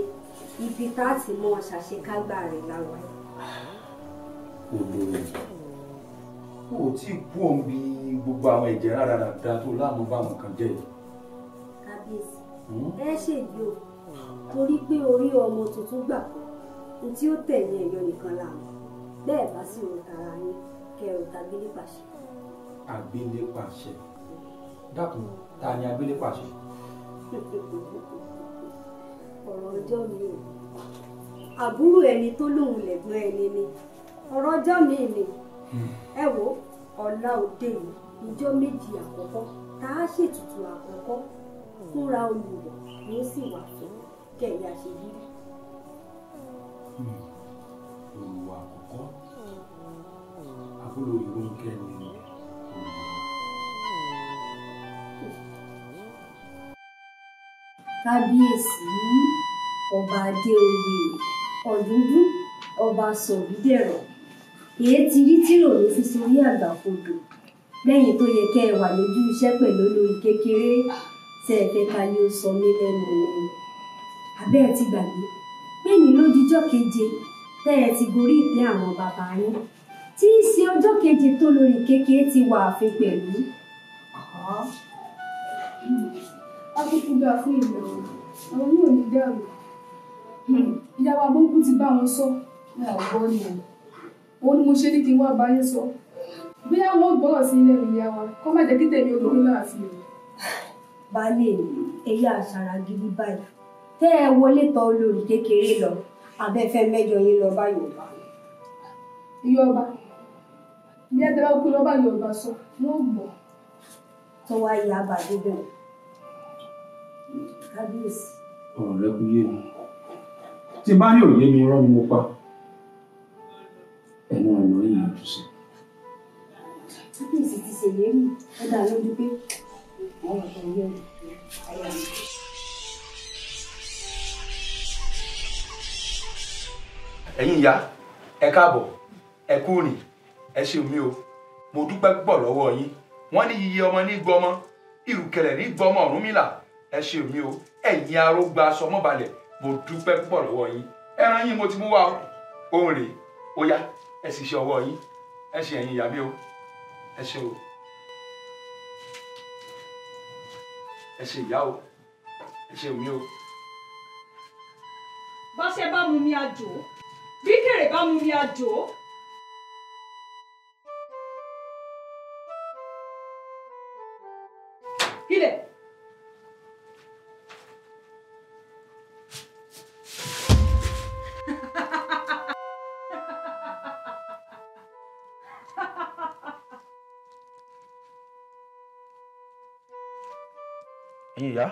ibi tá a ti mọ ṣàṣekágbá rẹ̀ láwa. olórí o tí kú òun bí gbogbo àwọn ẹ̀jẹ̀ rárára tó láàmú báwọn kan jẹ́ yìí. kábíyèsí ẹ ṣègbè o torí pé orí ọmọ tuntun gbà pọ̀ ní tí ó tẹ̀yìn ẹ̀yọ nìkan làwọn bẹ́ẹ̀ bá sì rò tara yín kẹrù tàgbélé pàṣẹ. àgbélé pàṣẹ dákun ta ni àgbélé pàṣẹ. ọ̀rọ̀ ọjọ́ mi ò àbúrò ẹni tó lóun lẹ̀gbọ́n ẹni ni ọ̀rọ̀ ọjọ́ mi ni ẹ wo ọ̀la òde yìí ìjọ méjì àkọ́kọ́ tá a ṣètùtù àkọ́kọ́ fúnra olùwọ̀ ni ó sì wà fún kẹ̀yà ṣe yírí. olùwọ̀ àkọ́kọ́ àbúrò ìrúnkẹ́ ni kábíyèsí ọba adéoyè ọ̀dúndún ọba sọ̀bídẹ̀rọ̀ èé ti rí tìrò ló fi sórí àgbàkodò lẹ́yìn tó yẹ kẹ́ ẹ wà lójú iṣẹ́ pẹ̀lú olórí kékeré tẹ́ ẹ fẹ́ ká ní ó sọ mí lẹ́nu ni abẹ́ ẹ ti gbàgbé pé ní lójíjọ́ keje tẹ́ ẹ ti gorí ìtẹ́ àwọn bàbá yín tí í ṣe ọjọ́ keje tó lórí kékeré ti wà àfin pẹ̀lú. akókó dáa fún ìlú àwọn yóò ní dẹ́rù ìyàwó abókù ti bá wọn sọ ní àwọ̀ ni òun ni mo ṣe ní kí n wá báyé sọ bí àwọn gbọ́rọ̀ sí ilé ìyá wa kọ́ má jẹ́ kí tèmi olórí láàfin o. baálé mi èyí àṣàrà gidi báyìí tẹ́ ẹ wọlé tọ̀ olórí kékeré lọ abẹ́fẹ́ mẹ́jọ yín lọ bá Yorùbá. ìyá ọba bí ẹ tẹ́lá kú lọ bá Yorùbá sọ wọ́n gbọ́. tó wá yá àbàdé bẹ̀rẹ̀ kábíyèsí. ọ̀rọ̀ rẹ kú yé mi tí bá ní òye mi rán ni mo pa ẹnu ọ̀nà yìí ló sí. kábíyèsí ti ṣèlérí ó dá lójú pé àwọn ọ̀tọ̀ yẹ ayá mi. ẹ̀yin ìyá ẹ káàbọ̀ ẹ kú rìn ẹ ṣe mi o mo dúpẹ́ púpọ̀ lọ́wọ́ yín wọ́n ní yíyẹ ọmọ ní gbọmọ ìrùkẹ̀rẹ̀ ní gbọmọ Ọ̀rúnmìlà ẹ ṣe mi o ẹ̀yin arógbá sọmọ́balẹ̀ mo dúpẹ́ púpọ̀ lọ́wọ́ yín ẹran yín mo ti mú wá ohun rèé ó yá ẹ sì ṣe ọwọ́ yín ẹ ṣe ẹ̀yin ìyá mi o ẹ ṣe o ẹ ṣe ìyá o ẹ ṣe mi o. báṣẹ́ bá mú mi àjò bí kèrè bá mú mi àjò. kílẹ̀. ẹ̀yin ìyá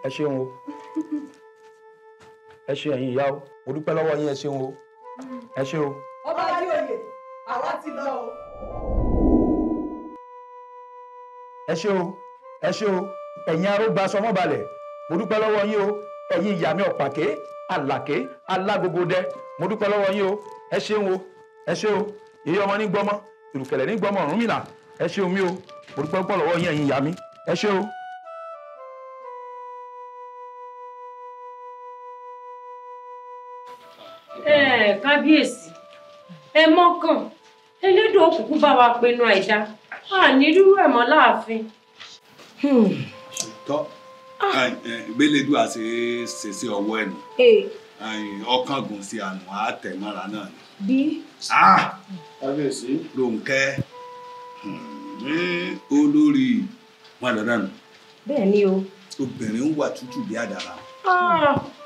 ẹ ṣeun o ẹ ṣe ẹ̀yin ìyá o mo dúpẹ́ lọ́wọ́ yín ẹ ṣeun o ẹ ṣe o. ọba adéoyè àwa ti lọ o. ẹ ṣe o ẹ ṣe o ẹ̀yin arógbá sọmọ́balẹ̀ mo dúpẹ́ lọ́wọ́ yín o ẹ̀yin ìyá mi ọ̀pàké àlàké alágógódé mo dúpẹ́ lọ́wọ́ yín o ẹ ṣeun o ẹ ṣe o ìyá ọmọ ní gbọ́mọ ìrùkẹ̀rẹ̀ ní gbọ́mọ Ọ̀rúnmìlà ẹ ṣeun mi o mo dúpẹ́ púpọ̀ lọ́wọ́ yín ẹ̀yin ìyá mi ẹ ṣe o. kábíyèsí ẹ mọ́kàn elédùn òkùnkùn bá wa pinnu àìdá ànírú ẹ̀ mọ́ láàfin. tọ́ gbélédùn àti ṣèṣe ọwọ́ ẹnu ọkàn gùn sí àná àtẹ̀mọ́ra náà ni. bí. kábíyèsí Rónkẹ́ olórí wọn lọ dànù. bẹ́ẹ̀ ni o. obìnrin ń wà tútù bí àdàrà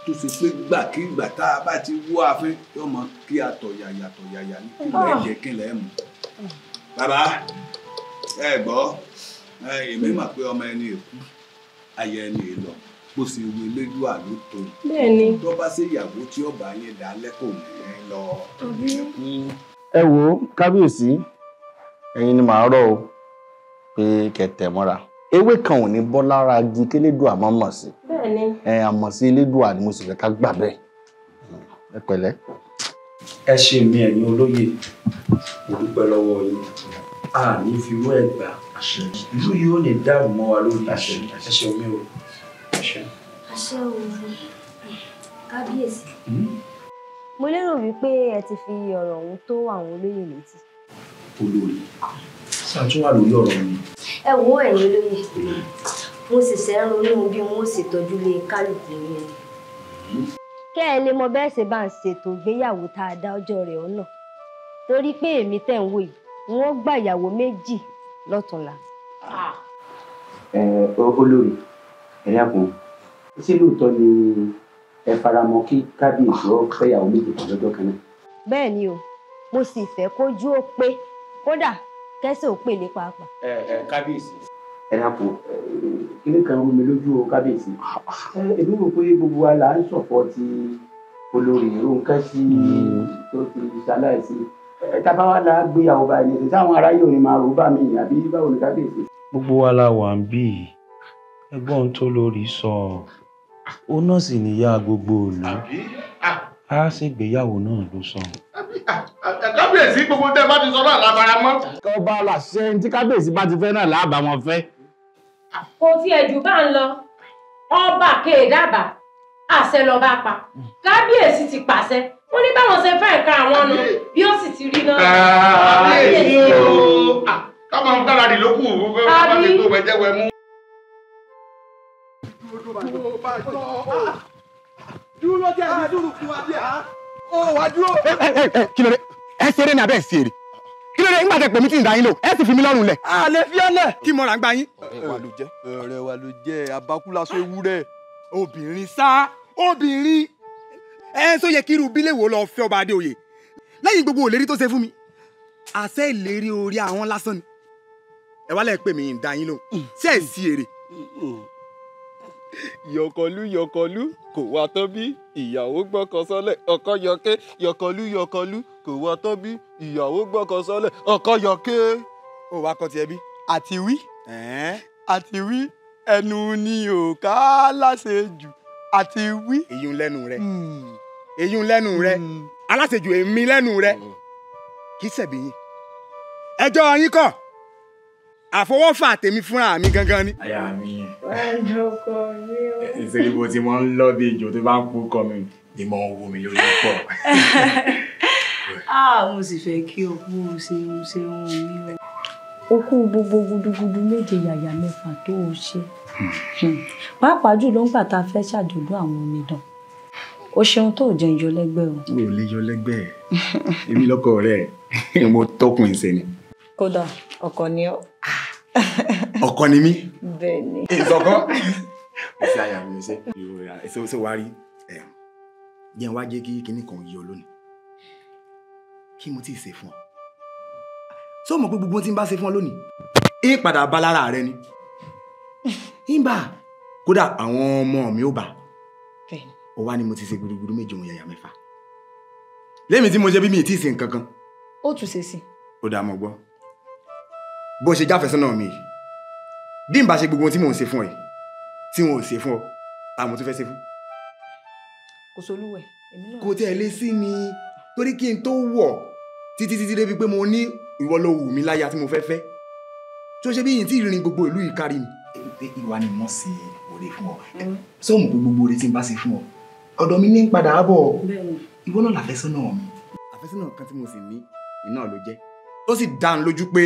tó ṣe pé gbàkigbà tá a bá ti wọ́ afẹ́ yóò mọ kí àtọ̀yàyà ní kí lẹ́ẹ̀ jẹ́ kí lẹ́ẹ̀ mú. bàbá ẹ gbọ́ èmi mà pé ọmọ ẹni èkú ayé ẹni èlọ bó ṣe wo elédùà ló tó. Bẹ́ẹ̀ni. tó bá ṣe ìyàwó tí ọba yẹn dá lẹ́kọ̀ọ́ ní lọ. ẹ wo kábíyèsí ẹ̀yin ni màá rọ̀ o pé kẹtẹ mọ́ra ewé kan ò ní bọ́ lára igi kélédùà máa mọ̀ sí. Bẹ́ẹ̀ni. Àmọ̀ sí elédùà ni mo sì fẹ́ ká gbà bẹ́ẹ̀. Ẹ pẹ̀lẹ́. ẹ ṣe mi ẹ̀yin olóyè mo dúpẹ́ lọ́wọ́ yín a ní fi irú ẹ̀ gbà ìlú yìí ó lè dáàbò mọ́ wa lórí ẹ ṣe mi o. àṣẹ o kábíyèsí. mo lérò wípé ẹ ti fi ọ̀rọ̀ ọ̀hún tó àwọn olóyè létí. olórí ṣàtúwà lórí ọ̀rọ̀ mi. ẹ wo ẹ̀yin olóyè mo sì ṣe ń ronú bí wọn ó ṣètọ́jú lé kálukú yẹn. kẹ́ ẹ lè mọ bẹ́ẹ̀ ṣe bá ń ṣètò ìgbéyàwó tá a dá ọjọ́ rẹ̀ ọ̀nà torí pé èmi tẹ̀ ń wò yìí wọ́n gba ìyàwó méjì lọ́tùnla. olórí ẹ dákun ṣé lóòótọ́ ni ẹ faramọ́ kí kábíyèsí ó fẹ́yàwó méjì kan lọ́jọ́ kan náà. bẹ́ẹ̀ ni o mo sì fẹ́ kójú ó pé kódà kẹ́sẹ̀ ò pèlé pàápàá. kábíyèsí ẹ dákun kíní kan rú mi lójú o kábíyèsí èmi rò pé gbogbo wa là ń ṣọ̀fọ̀ ti olórí Rónkẹ́ sí tó ti ṣaláìsí tábà wà lá gbéyàwó báyìí ní táwọn aráyé ò ní máa rò bá mi àbí báwo ni kábíyèsí. gbogbo wa la wà ń bí ẹ̀gbọ́n tó lórí sọ ó náà sì níyà gbogbo ìlú á ṣègbéyàwó náà ló sọ. kábíyèsí gbogbo tẹ́ bá ti sọ náà lábára mọ́. ọba làṣẹ tí kábíyèsí bá ti fẹ́ náà láàbà wọn fẹ́. kò tiẹ̀ jù bá ń lọ ọba kéèdábà àṣẹ lọba pa kábíyèsí ti pàṣẹ wọ́n ní báwọn ṣe fẹ́ ka àwọn ọ̀nà bí ó sì ti rí náà. kábíyèsí o káwọn ń gbáradì ló kù bá ti tó wẹ̀jẹ̀wẹ̀ mú. dúró jẹ́ ẹni dúró fún wa díẹ̀ ó wá dúró. kí ló dé ẹ ṣeré ní abẹ́ ẹ̀ ṣeré kí ló dé nígbà tẹ pè mí tí ń da yín lò ẹ sì fi mí lọ́rùn lẹ̀. a lè fi ọ́ lẹ̀ kí mo rà ń gba yín. ọ̀rẹ́ wa ló jẹ́ abakúlásọ ewúrẹ́ obìnrin sá obìnrin ẹ sọ yẹ kí irú bílẹ̀ wo lọ fẹ́ ọba Adéoyè lẹ́yìn gbogbo òlérí tó ṣe fún mi àṣẹ ìlérí orí àwọn lásán ni ẹ wá lẹ pè mí ń da yín lò ṣe é sí èrè. yọkọlú kò wá tán bí ìyàwó gbọ́kàn sọ́lẹ̀ ọkọ yọké yọkọlú kò wá tán bí ìyàwó gbọ́kàn sọ́lẹ̀ ọkọ yọké. ó wá kọ́ tiẹ̀ bí àti wí ẹnu ni ò ká láṣejù àti wí. èyún lẹ́nu rẹ aláṣejù èmi lẹ́nu rẹ kì í ṣẹ̀bi yín ẹjọ́ yín kọ́ àfọwọ́fà tèmi fúnra mi gangan ni. àyà mi ìṣèlú bó ti mọ ń lọ bí ìjọ tó bá ń kú kọ mi ni mo ń wo mi lórí pọ. mo sì fẹ́ kí o kú ṣeun mi o kú gbogbo gudugudu méje yàyà mẹ́fà tó o ṣe pàápàá jùlọ ńgbà tá a fẹ́ ṣàjọ̀dún àwọn omidan o ṣeun tó jẹ́ yọ lẹ́gbẹ́ o. o ò lè yọ lẹ́gbẹ́ èmi lọ́kọ rẹ̀ mo tọkùn ìṣe ni. kódà ọkọ ni ọ. ọkọ ni mí. bẹ́ẹ̀ ni. ìsọkọ. ẹsẹ àyà mi ṣe ìrora ẹsẹ wa rí jẹun wá jẹ́ kí kinní kan yọ lónìí kí mo tí ì ṣe fún ọ sọ mọ̀ pé gbogbo tí n bá ṣe fún ọ lónìí ń padà bá lára rẹ ni ń bà kódà àwọn ọmọ mi ò bà ó wá ní mo ti ṣe gudugudu méje òun yàyà mẹ́fà lẹ́mi tí mo ṣe bí mi ì tí ì ṣe nǹkan kan. ó tún ṣe sí. ó dáa mọ́ gbọ́ bó ṣe jáfẹ́sọ́nà mi yìí bí n bá ṣe gbogbo ohun tí mò ń ṣe fún ẹ tí wọn ò ṣe fún ọ àwọn tó fẹ́ ṣe fún. kò sólúwẹ̀ èmi náà. kò tẹ̀ lé sí ni torí kí n tó wọ̀ títí débi pé mo ní ìwọ ló wù mí láyà tí mo fẹ́ fẹ́ tí ó ṣe bí yìí tí ìrìn gbogbo ìlú yìí kárí mi. ìwà ni mo ṣe òde fún ọ sọ́ọ̀mù pé gbogbo oore tí n bá ṣe fún ọ ọ̀dọ̀ mi ní padà bọ̀ ìwọ náà làfẹ́sọ́nà mi. àfẹ́sọ́nà kan tí mo sì ní iná ló jẹ́ tó sì dá ń lójú pé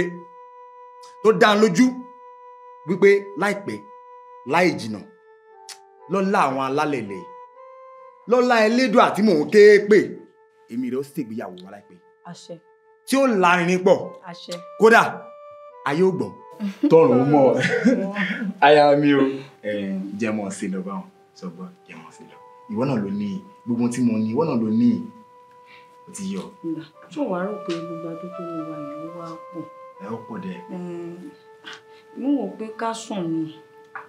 wípé láìpẹ́ láì jìnà lọ́lá àwọn alálẹ̀lẹ̀ lọ́lá elédùn àti mò ń ké pè èmi rẹ̀ ó sì ṣègbéyàwó wọn láìpẹ́. àṣẹ. tí ó lárinrin pọ̀. àṣẹ. kódà ayé ò gbọ́ tọrùn mọ́ aya mi o jẹmọ sí lọ báwọn sọgbọn jẹmọ sí lọ ìwọ náà ló ní gbogbo tí mo ní ìwọ náà ló ní ó ti yọ. tó wàá rò pé gbogbo adó tó ń wá yìí ó wá pọ̀. ẹ ó pọ̀ dẹ. mo wò pé ká sùn ni.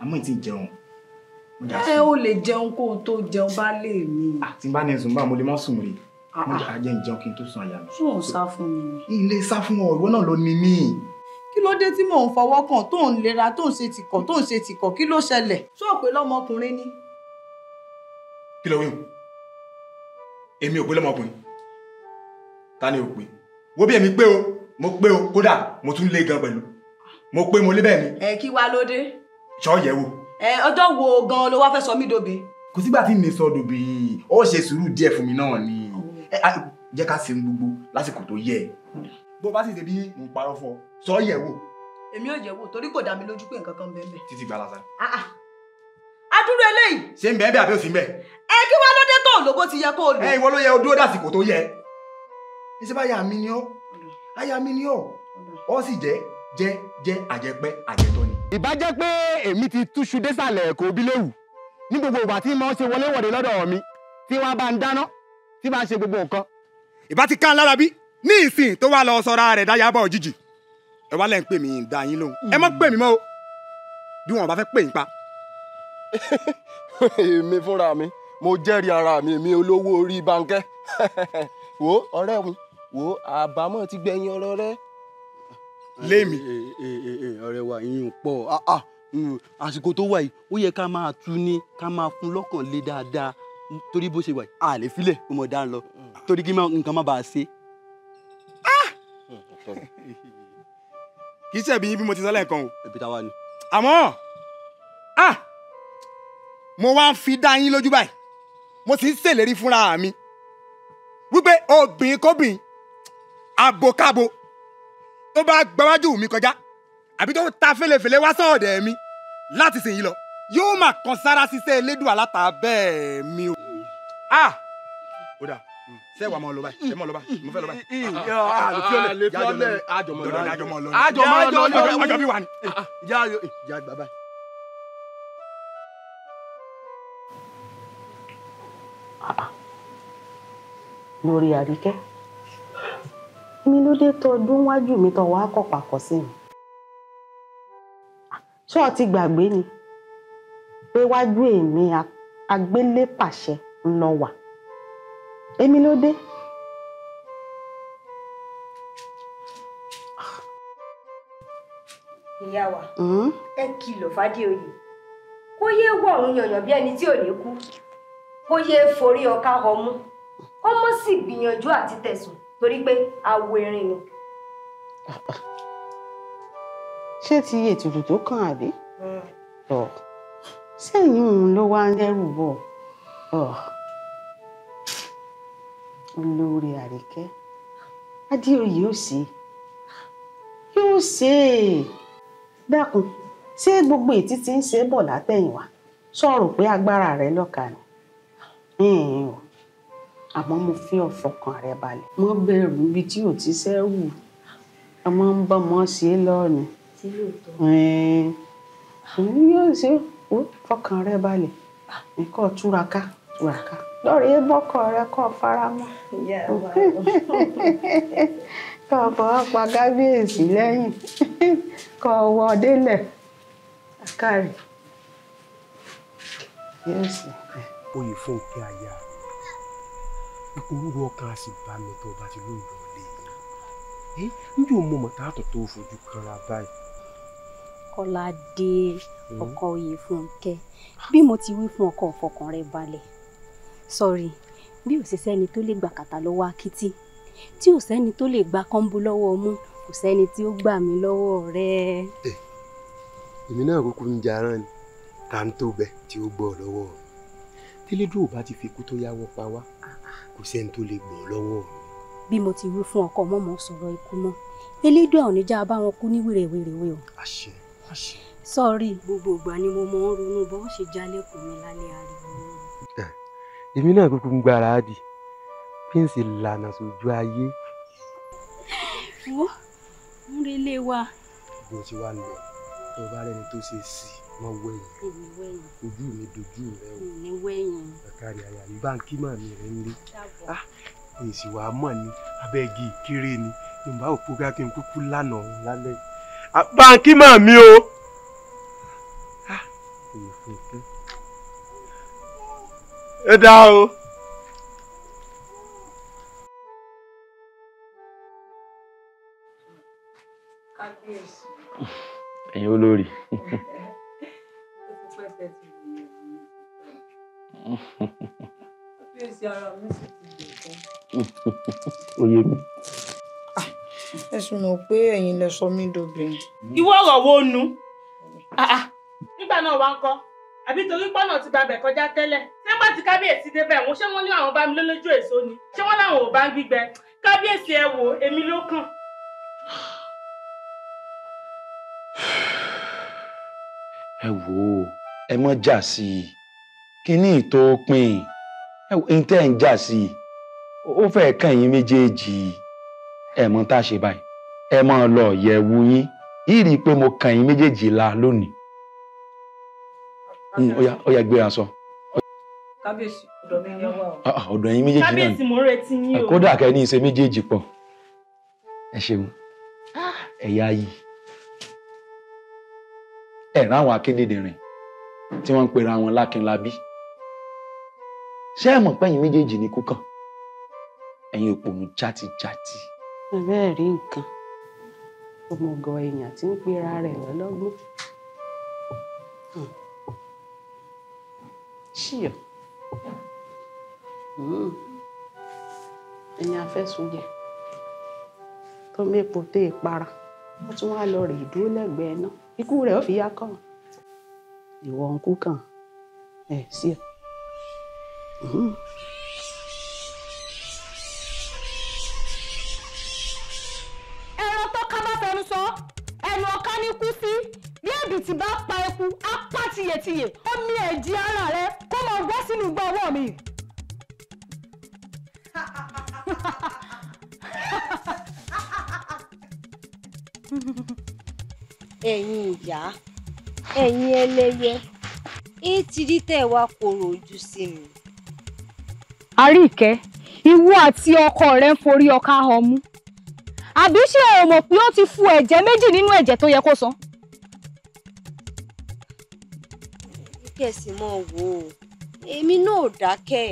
àmọ́ ìtì jẹun ẹ ó lè jẹun kó o tó jẹun bá lè mi. tí n bá ní sùn bá mo lè má sùn rè mo jà á jẹ́ ìjẹun kí n tó sùn àyà mi. ṣé òun sá fún mi ni. ilé sá fún ọ ìwọ náà ló ní mí. kí ló dé tí mò ń fọwọ́ kàn tó ń lera tó ń ṣe tìkọ̀ kí ló ṣẹlẹ̀ ṣó o pé lọ́mọkùnrin ni. kí ló wí èmi ò pé lọ́mọkùnrin ta ni ò pé wo bí èmi pé o mo pé o kódà mo tún lé gan pẹ̀lú mo pé mo lé bẹ́ẹ̀ ni. kí wá ló dé. ṣọ́ yẹ̀ wò. ọjọ́ wo gan ló wá fẹ́ sọ mí dòbe. kò sígbà tí mi sọ dòbe ó ṣe sùúrù díẹ̀ fún mi náà ni jẹ́ ká ṣe gbogbo lásìkò tó yẹ. bó bá sì ṣe bí mo parọ́ fọ sọ yẹ̀ wò. èmi ò yẹ̀ wò torí kò dá mi lójú pé nǹkan kan bẹ́ẹ̀ bẹ́ẹ̀. títí gba lásán. adúrú eléyìí. ṣé ń bẹ́ẹ̀ bẹ́ẹ̀ àbí ò sí ń bẹ́ẹ̀. kí wá ló dé tó lò bó ti yẹ kó o lò. ìwọ ló yẹ o dúró dàsìkò tó yẹ. ní sẹ́bà yà mí ni ọ́ aya mi ni ọ́ sì jẹ́ àjẹpẹ́ àjẹtọ́ ni. ìbá jẹ́ pé èmi ti túṣu désàlẹ̀ ẹ̀kọ́ bíléwù ní gbogbo ìgbà tí mo ṣe wọléwọ̀de lọ́dọ̀ mi tí wọ́n bá ń dáná tí bá ń ṣe gbogbo nǹkan. ìbá ti kán lára bí ní ìsìn tó wá lọ sọra rẹ̀ dáyà bá òjijì ẹ wá lẹ́ ń pè mí ń da yín lóhùn ẹ má pè mí mọ́ o bí wọn bá fẹ́ pè yín pa. èmi fúnra mi mo jẹ́rìí ara mi mi olówó orí bánkẹ́ wo ọ̀rẹ́ mi wo àbámọ̀ ti gbẹ̀yìn ọ̀rọ̀ rẹ. lémi. ọ̀rẹ́ wa ìyún pọ̀ àsìkò tó wà yìí ó yẹ ká máa tú ní ká máa fún lọ́kàn lé dáadáa torí bó ṣe wà yìí a lè filẹ̀ kó mọ̀ dáa lọ torí kí nǹkan má bàa ṣe. kì í ṣẹ̀bi yín bí mo ti sọ lẹ́ẹ̀kan o. ẹbí táwa ni. àmọ́ mo wá ń fi dá yín lójú báyìí mo sì ń ṣèlérí fúnra mi wípé obìnrin kóbìnrin àbòkábo tó bá gbáwájú mi kọjá àbí tó ta fèlèfèlè wá sọ̀ọ̀dẹ̀ mi láti sìn yín lọ yóò máa kan sára ṣiṣẹ́ elédùn aláta bẹ́ẹ̀ mi o. ó dà ṣé wàá mọ lọ báyìí ṣé mọ lọ báyìí mo fẹ́ lọ báyìí. àjọmọ bí wà ní. ìjà gbà báyìí. lórí Àríkẹ́ mi ló dé tó ọdún wájú mi tó wàá kọ̀ pàkọ́ sí mi ṣé o ti gbàgbé ni pé wájú èmi agbélépàṣẹ ń lọ wà èmi ló dé. ìyá wa ẹ kìlọ̀ fádéoyè kó yéé wọ ọ̀run yànyàn bí ẹni tí ò ní kú kó yéé forí ọkà ọmú kó mọ́ sì gbìyànjú àti tẹ̀sùn torí pé awo erin ni. ṣé ti ètùtù tó kàn àbí sẹ́yìn òun ló wá ń dẹ́rù bọ̀ olórí Àríkẹ́ Adéoyè yóò ṣe dákun ṣé gbogbo ètí tí ń ṣe bọ̀ látẹ̀yìnwá sọ̀rọ̀ pé agbára rẹ̀ lọ́ka ni àmọ́ mo fi ọ̀fọ̀kàn rẹ̀ balẹ̀ mo bẹ̀rù ibi tí ò ti sẹ́rù ọmọ ń bọ́ mọ́ sí lọ́ọ̀nù yóò ṣe ó fọkàn rẹ̀ balẹ̀ nǹkan túraká lọ́ọ̀rẹ́ bọ́kọ̀ rẹ̀ kọ́ fara mọ́ kọ́ fọwọ́ pa kábíyèsí lẹ́yìn kọ́ wọ́ délẹ̀ kárí yóò sì. oyè fún kí a yá ìpòrúurú ọkàn a sì bá mi tó bá ti lóun lọ lé yìí níbi òun mọ̀ tá a tó tó fojú kanra báyìí. Kọ́ládé ọkọ oyè Fúnkẹ́ bí mo ti wí fún ọkọ ọ̀fọ̀kàn rẹ balẹ̀ sọ́rí bí ò sí sẹ́ni tó lè gbà kàtà lọ́wọ́ akitì tí ò sẹ́ni tó lè gba kọ́ńbú lọ́wọ́ ọmú kò sẹ́ni tí ó gbà mí lọ́wọ́ rẹ. èmi náà kúkú ń jarán ni ká ń tó bẹ tí ó gbọ́ lọ́wọ́ mi tílédùn ò bá ti fi kú tó yáwọ́ pa wá kò sẹ́ni tó lè gbọ́ lọ́wọ́ mi. bí mo ti wí fún ọkọ mọ́mọ́ sọ̀rọ̀ ikú mọ́ elédùn àwọn oníjà bá wọn kú ní wèrèwèrèwé o. àṣẹ àṣẹ. sọ́ọ̀rì gbogbo ìgbà ni mo mọ̀ ń ronú bọ́n ṣe jálẹ̀kùn mi lálẹ́ ariwo. èmi náà kúkú ń gbáradì kí n sì lànà sójú ayé. wo ń relé wa. bó ti wá lọ tó bá rẹni tó ṣe sí wọn wẹ̀yìn ojú mi dojú rẹ o. ní wẹ̀yìn. kàkàrí àyà mi báńkì màmí rẹ ń lé. èsì wàá mọ̀ ní abẹ́gi ìkéré ni yorùbá òpó ká kí n kúkú lánàá òun lálẹ́. báńkì màmí o. oyè Fúnkẹ́ Ẹ dá o. Ẹ̀yin olórí. Oyè mi. Ẹ sì mọ̀ pé ẹ̀yin lẹ sọ mí dobìnrin. Ìwọ ọ̀rọ̀ wo nu? Nígbà náà wá ń kọ́. Àbí torí pọ́nà ti babẹ̀ kọjá tẹ́lẹ̀. Nígbà tí kábíyèsí débẹ̀ wọ́n ṣé wọ́n ní àwọn bá mi lójú èso ni? Ṣé wọ́n láwọn ò bá ń gbígbẹ? Kábíyèsí ẹ wò èmi ló kàn. Ẹ wò ó, ẹ mọ́ jà sí i. Kíní ìtò pin. Ẹ wò ń tẹ́ ń jà sí i. Ó fẹ́ kàn yín méjèèjì. Ẹ mọ̀ tá a ṣe báyìí. Ẹ máa lọ yẹ̀wù yín. Yìí rí i pé mo kàn yín méjèèjì la lónìí. Ó yá gbéra sọ. Kábíyèsí ọ̀dọ̀ mi ni wà o. Ọ̀dọ̀ yín méjèèjì náà ni. Kábíyèsí mo ń retí yín o. Kódà kẹ́ ní í ṣe méjèèjì pọ̀. Ẹ ṣeun. Ẹ̀yà yìí. Ẹ ráwọn akédèdèrìn tí wọ́n ń pera wọn lákínlábí. Ṣé ẹ mọ̀ pé ẹ̀yin méjèèjì ní kúkàn? Ẹ̀yin òpònú játijàti. Bẹ́ẹ̀ rí nǹkan. Òmùgọ̀ èèyàn tí ń pera rẹ̀ lọ́lọ́gbọ́n. Ṣíyọ̀. Ẹni afẹ́sùnjẹ tó mépo tó ìpara ó tún wá lọ rè dúró lẹ́gbẹ̀ẹ́ náà ikú rẹ̀ ó fi yá kàn ìwọ ń kú kàn sí ọ. Ẹran tó ká bá fẹnu sọ ẹnu ọ̀ká ní kú sí bí ẹ̀bìtì bá pa eku á pa tiyètiyè ó mí ẹ̀jì ara rẹ kó máa gbọ́ sínú igbá ọwọ́ mi. Ẹ̀yin ìyá ẹ̀yin ẹlẹ́yẹ ètí rí tẹ́ wá kòrò ojú sí mi. Àríkẹ́ ìwọ àti ọkọ rẹ ń forí ọkà ọmú àbí ṣé o mọ̀ pé ó ti fu ẹ̀jẹ̀ méjì nínú ẹ̀jẹ̀ tó yẹ kó san. Kẹ̀sì mọ̀ wò ó èmi náà ò dákẹ́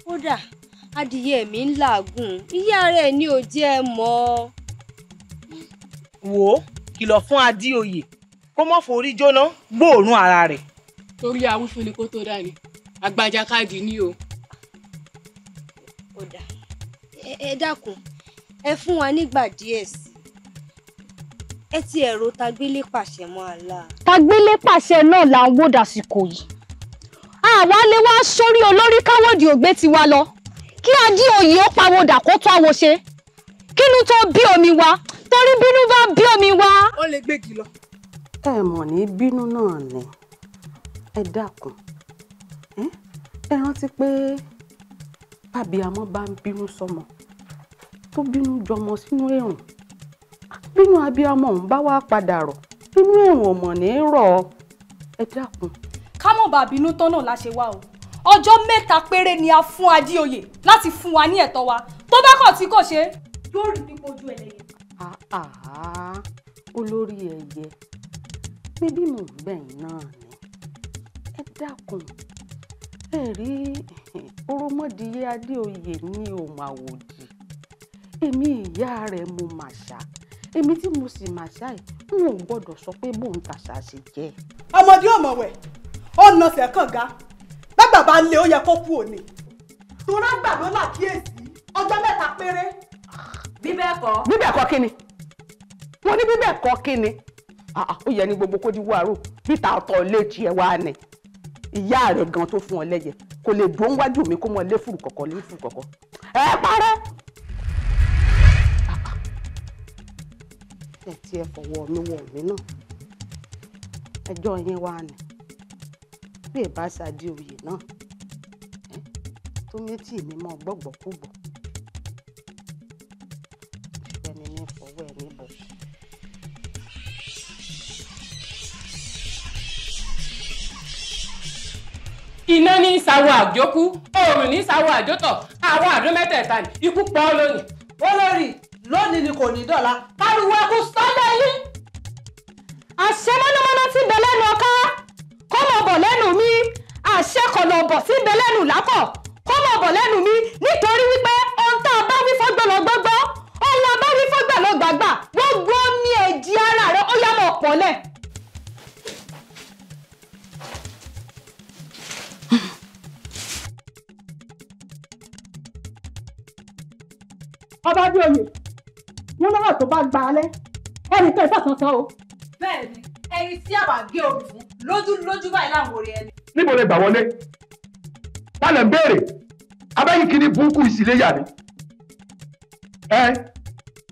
kódà adìyẹ mi ń làágùn ìyá rẹ̀ ni ò jẹ́ mọ́. Wò ó kìlọ̀ fún Adéoyè kó má forí jóná gbóòórùn ara rẹ̀. Torí awúfúnni kó tó dání àgbàjà káàdì ni o. Ó dà ẹ dákun ẹ fún wa nígbà díẹ̀ sí ẹ ti ẹ̀rọ tagbélé pàṣẹ mọ́ àlá. Tagbélé pàṣẹ náà là ń wò dàsìkò yìí àwa lè wá sórí olórí káwọ́dì ògbé tiwa lọ kí Adéoyè ó pawódà kó tó àwo ṣe kínú tó bí omi wá torí bínú bá bí omi wá. Ó lè gbégi lọ. Ẹ mọ̀ ní bínú náà ni ẹ dákun ẹ rántí pé bàbíamọ bá ń bínú sọmọ tó bínú jọmọ sínú ẹ̀rùn bínú abíamọ ń bá wá padà rọ̀ inú ẹ̀rùn ọmọ ní rọ̀ ẹ dákun. ká mọ̀ bá bínú tán náà la ṣe wá o ọjọ́ mẹ́ta péré ni a fún Adéoyè láti fún wa ní ẹ̀tọ́ wa tó bá kàn tí kò ṣe yóò rí pípọ̀ ojú ẹlẹ́yẹ. Olórí ẹyẹ bíbí mò ń bẹ̀yìn náà ni ẹ dákun ẹ rí oromọdìyẹ Adéoyè ní òun àwòdì èmi ìyá rẹ̀ mo màṣá èmi tí mo sì màṣá yìí n ò gbọ́dọ̀ sọ pé bóun tàṣà ṣe jẹ́. ọmọdé ọmọwẹ ọ̀nà ṣẹ̀kànga bàbá bá lé ó yẹ kó kú òní torá gbà ló làkíyèsí ọjọ́ mẹ́ta péré. bíbẹ̀ kọ́ kí ni wọ́n ní bíbẹ̀ kọ́ kí ni ó yẹ ní gbogbo kó di wàrú níta ọ̀tọ̀ létí ẹ̀ wá ni ìyá rẹ̀ gan tó fún ọ lẹ́yẹ kò lè dùn wájú mi kó mọ lé fùrù kọ̀kọ̀ lé fùrù kọ̀kọ̀ ẹ parẹ́. ẹ tí ẹ fọwọ́ mi wọ̀ mí náà ẹjọ́ yín wá ni bí ẹ bá ṣàdéoyè náà tó méjì mi mọ́ gbọ́gbọ́kúgbọ̀ ẹni ní fọwọ́ ẹni bọ̀. Iná ní sáwọ́ àjókú oòrùn ní sáwọ́ àjótọ̀ àwọn àdó mẹ́tẹ̀ẹ̀ta ní ikú pọ̀ lónìí. Olórí lónìí ni kò ní dọ̀la káríwá kú sọ́dọ̀ yín. àṣẹ mọ́nàmọ́ná ti bẹ̀ lẹ́nu ọ̀ká kó mọ̀ bọ̀ lẹ́nu mi àṣẹ kọ̀nà lọ̀bọ̀ sí ibẹ̀ lẹ́nu lákọ̀ kó mọ̀ bọ̀ lẹ́nu mi nítorí wípé ohun tá a bá wí fọ́gbẹ́ lọ gbọ́gbọ́ ohun a bá wí fọ́gbẹ́ lọ gbàgbà gbogbo omi ẹ̀jì ara rẹ̀ ó yá mọ̀ pọ̀lẹ̀. ọba bí oyè wọn lọ́wọ́ tó bá gba alẹ́ ẹnì kan ìfàsánsan o. bẹ́ẹ̀ni ẹni tí àwa gé omi fún lójú báyìí láwọn orí ẹni. níbo lè gbà wọlé wálẹ̀ ń béèrè abẹ́yìn kìíní burúkú ìsìléyà ni.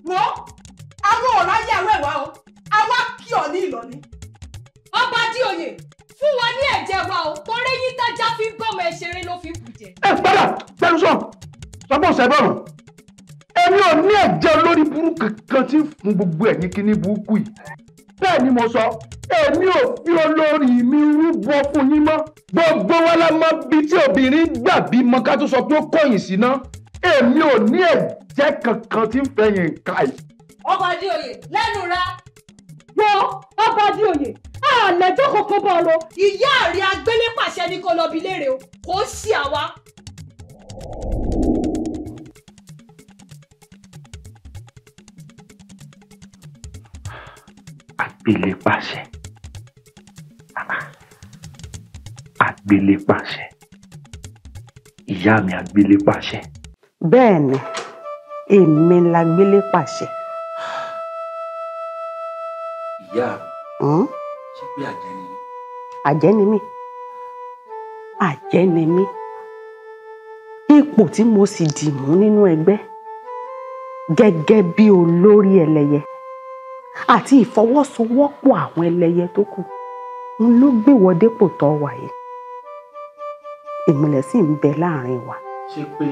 wo àwọn ọ̀rọ̀ ayé àwọn ẹ̀wà o àwa kí ọ ní ìlọ́ni. ọba Adéoyè fún wa ní ẹ̀jẹ̀ wa o torí yín tájá fi ń bọ́mọ ẹ̀ṣẹ̀rẹ́ ló fi ń bùjẹ. padà gbẹnu sọ́gbọ́n sẹ́bọ̀rùn èmi ò ní ẹ̀jẹ̀ olórí burúkú kan tí fún gbogbo ẹ̀yìn kìíní burúkú yìí bẹ́ẹ̀ ni mo sọ èmi ò fi olórí mi rúbọ fún yín mọ́ gbogbo wa la mọ̀ bí tí obìnrin gbà bímọ ká tó sọ pé ó kọ̀yìn sí ná èmi ò ní ẹ̀jẹ̀ kankan tí ń fẹ̀yìn ká yìí. ọba Adéoyè lẹ́nu rẹ. wọ ọba Adéoyè àlẹjọ kankan bọ ọ̀rọ̀. ìyá rẹ̀ agbélé pàṣẹ ní kó lọ bí léèrè o kò sí àwa. Àgbélépàṣẹ. Àgbélépàṣẹ. Ìyá mi àgbélépàṣẹ. bẹ́ẹ̀ ni èmi la gbélé pàṣẹ. Ìyá mi ṣé pé àjẹ́ ni? àjẹ́ ni mí àjẹ́ ni mí ipò tí mo sì dì mú nínú ẹgbẹ́ gẹ́gẹ́ bí olórí ẹlẹ́yẹ àti ìfọwọ́sowọ́pọ̀ àwọn ẹlẹ́yẹ tó kù ń ló gbé wọ dépò tó wà yìí ìmùlẹ̀ sì ń bẹ láàrin wa. Ṣé pé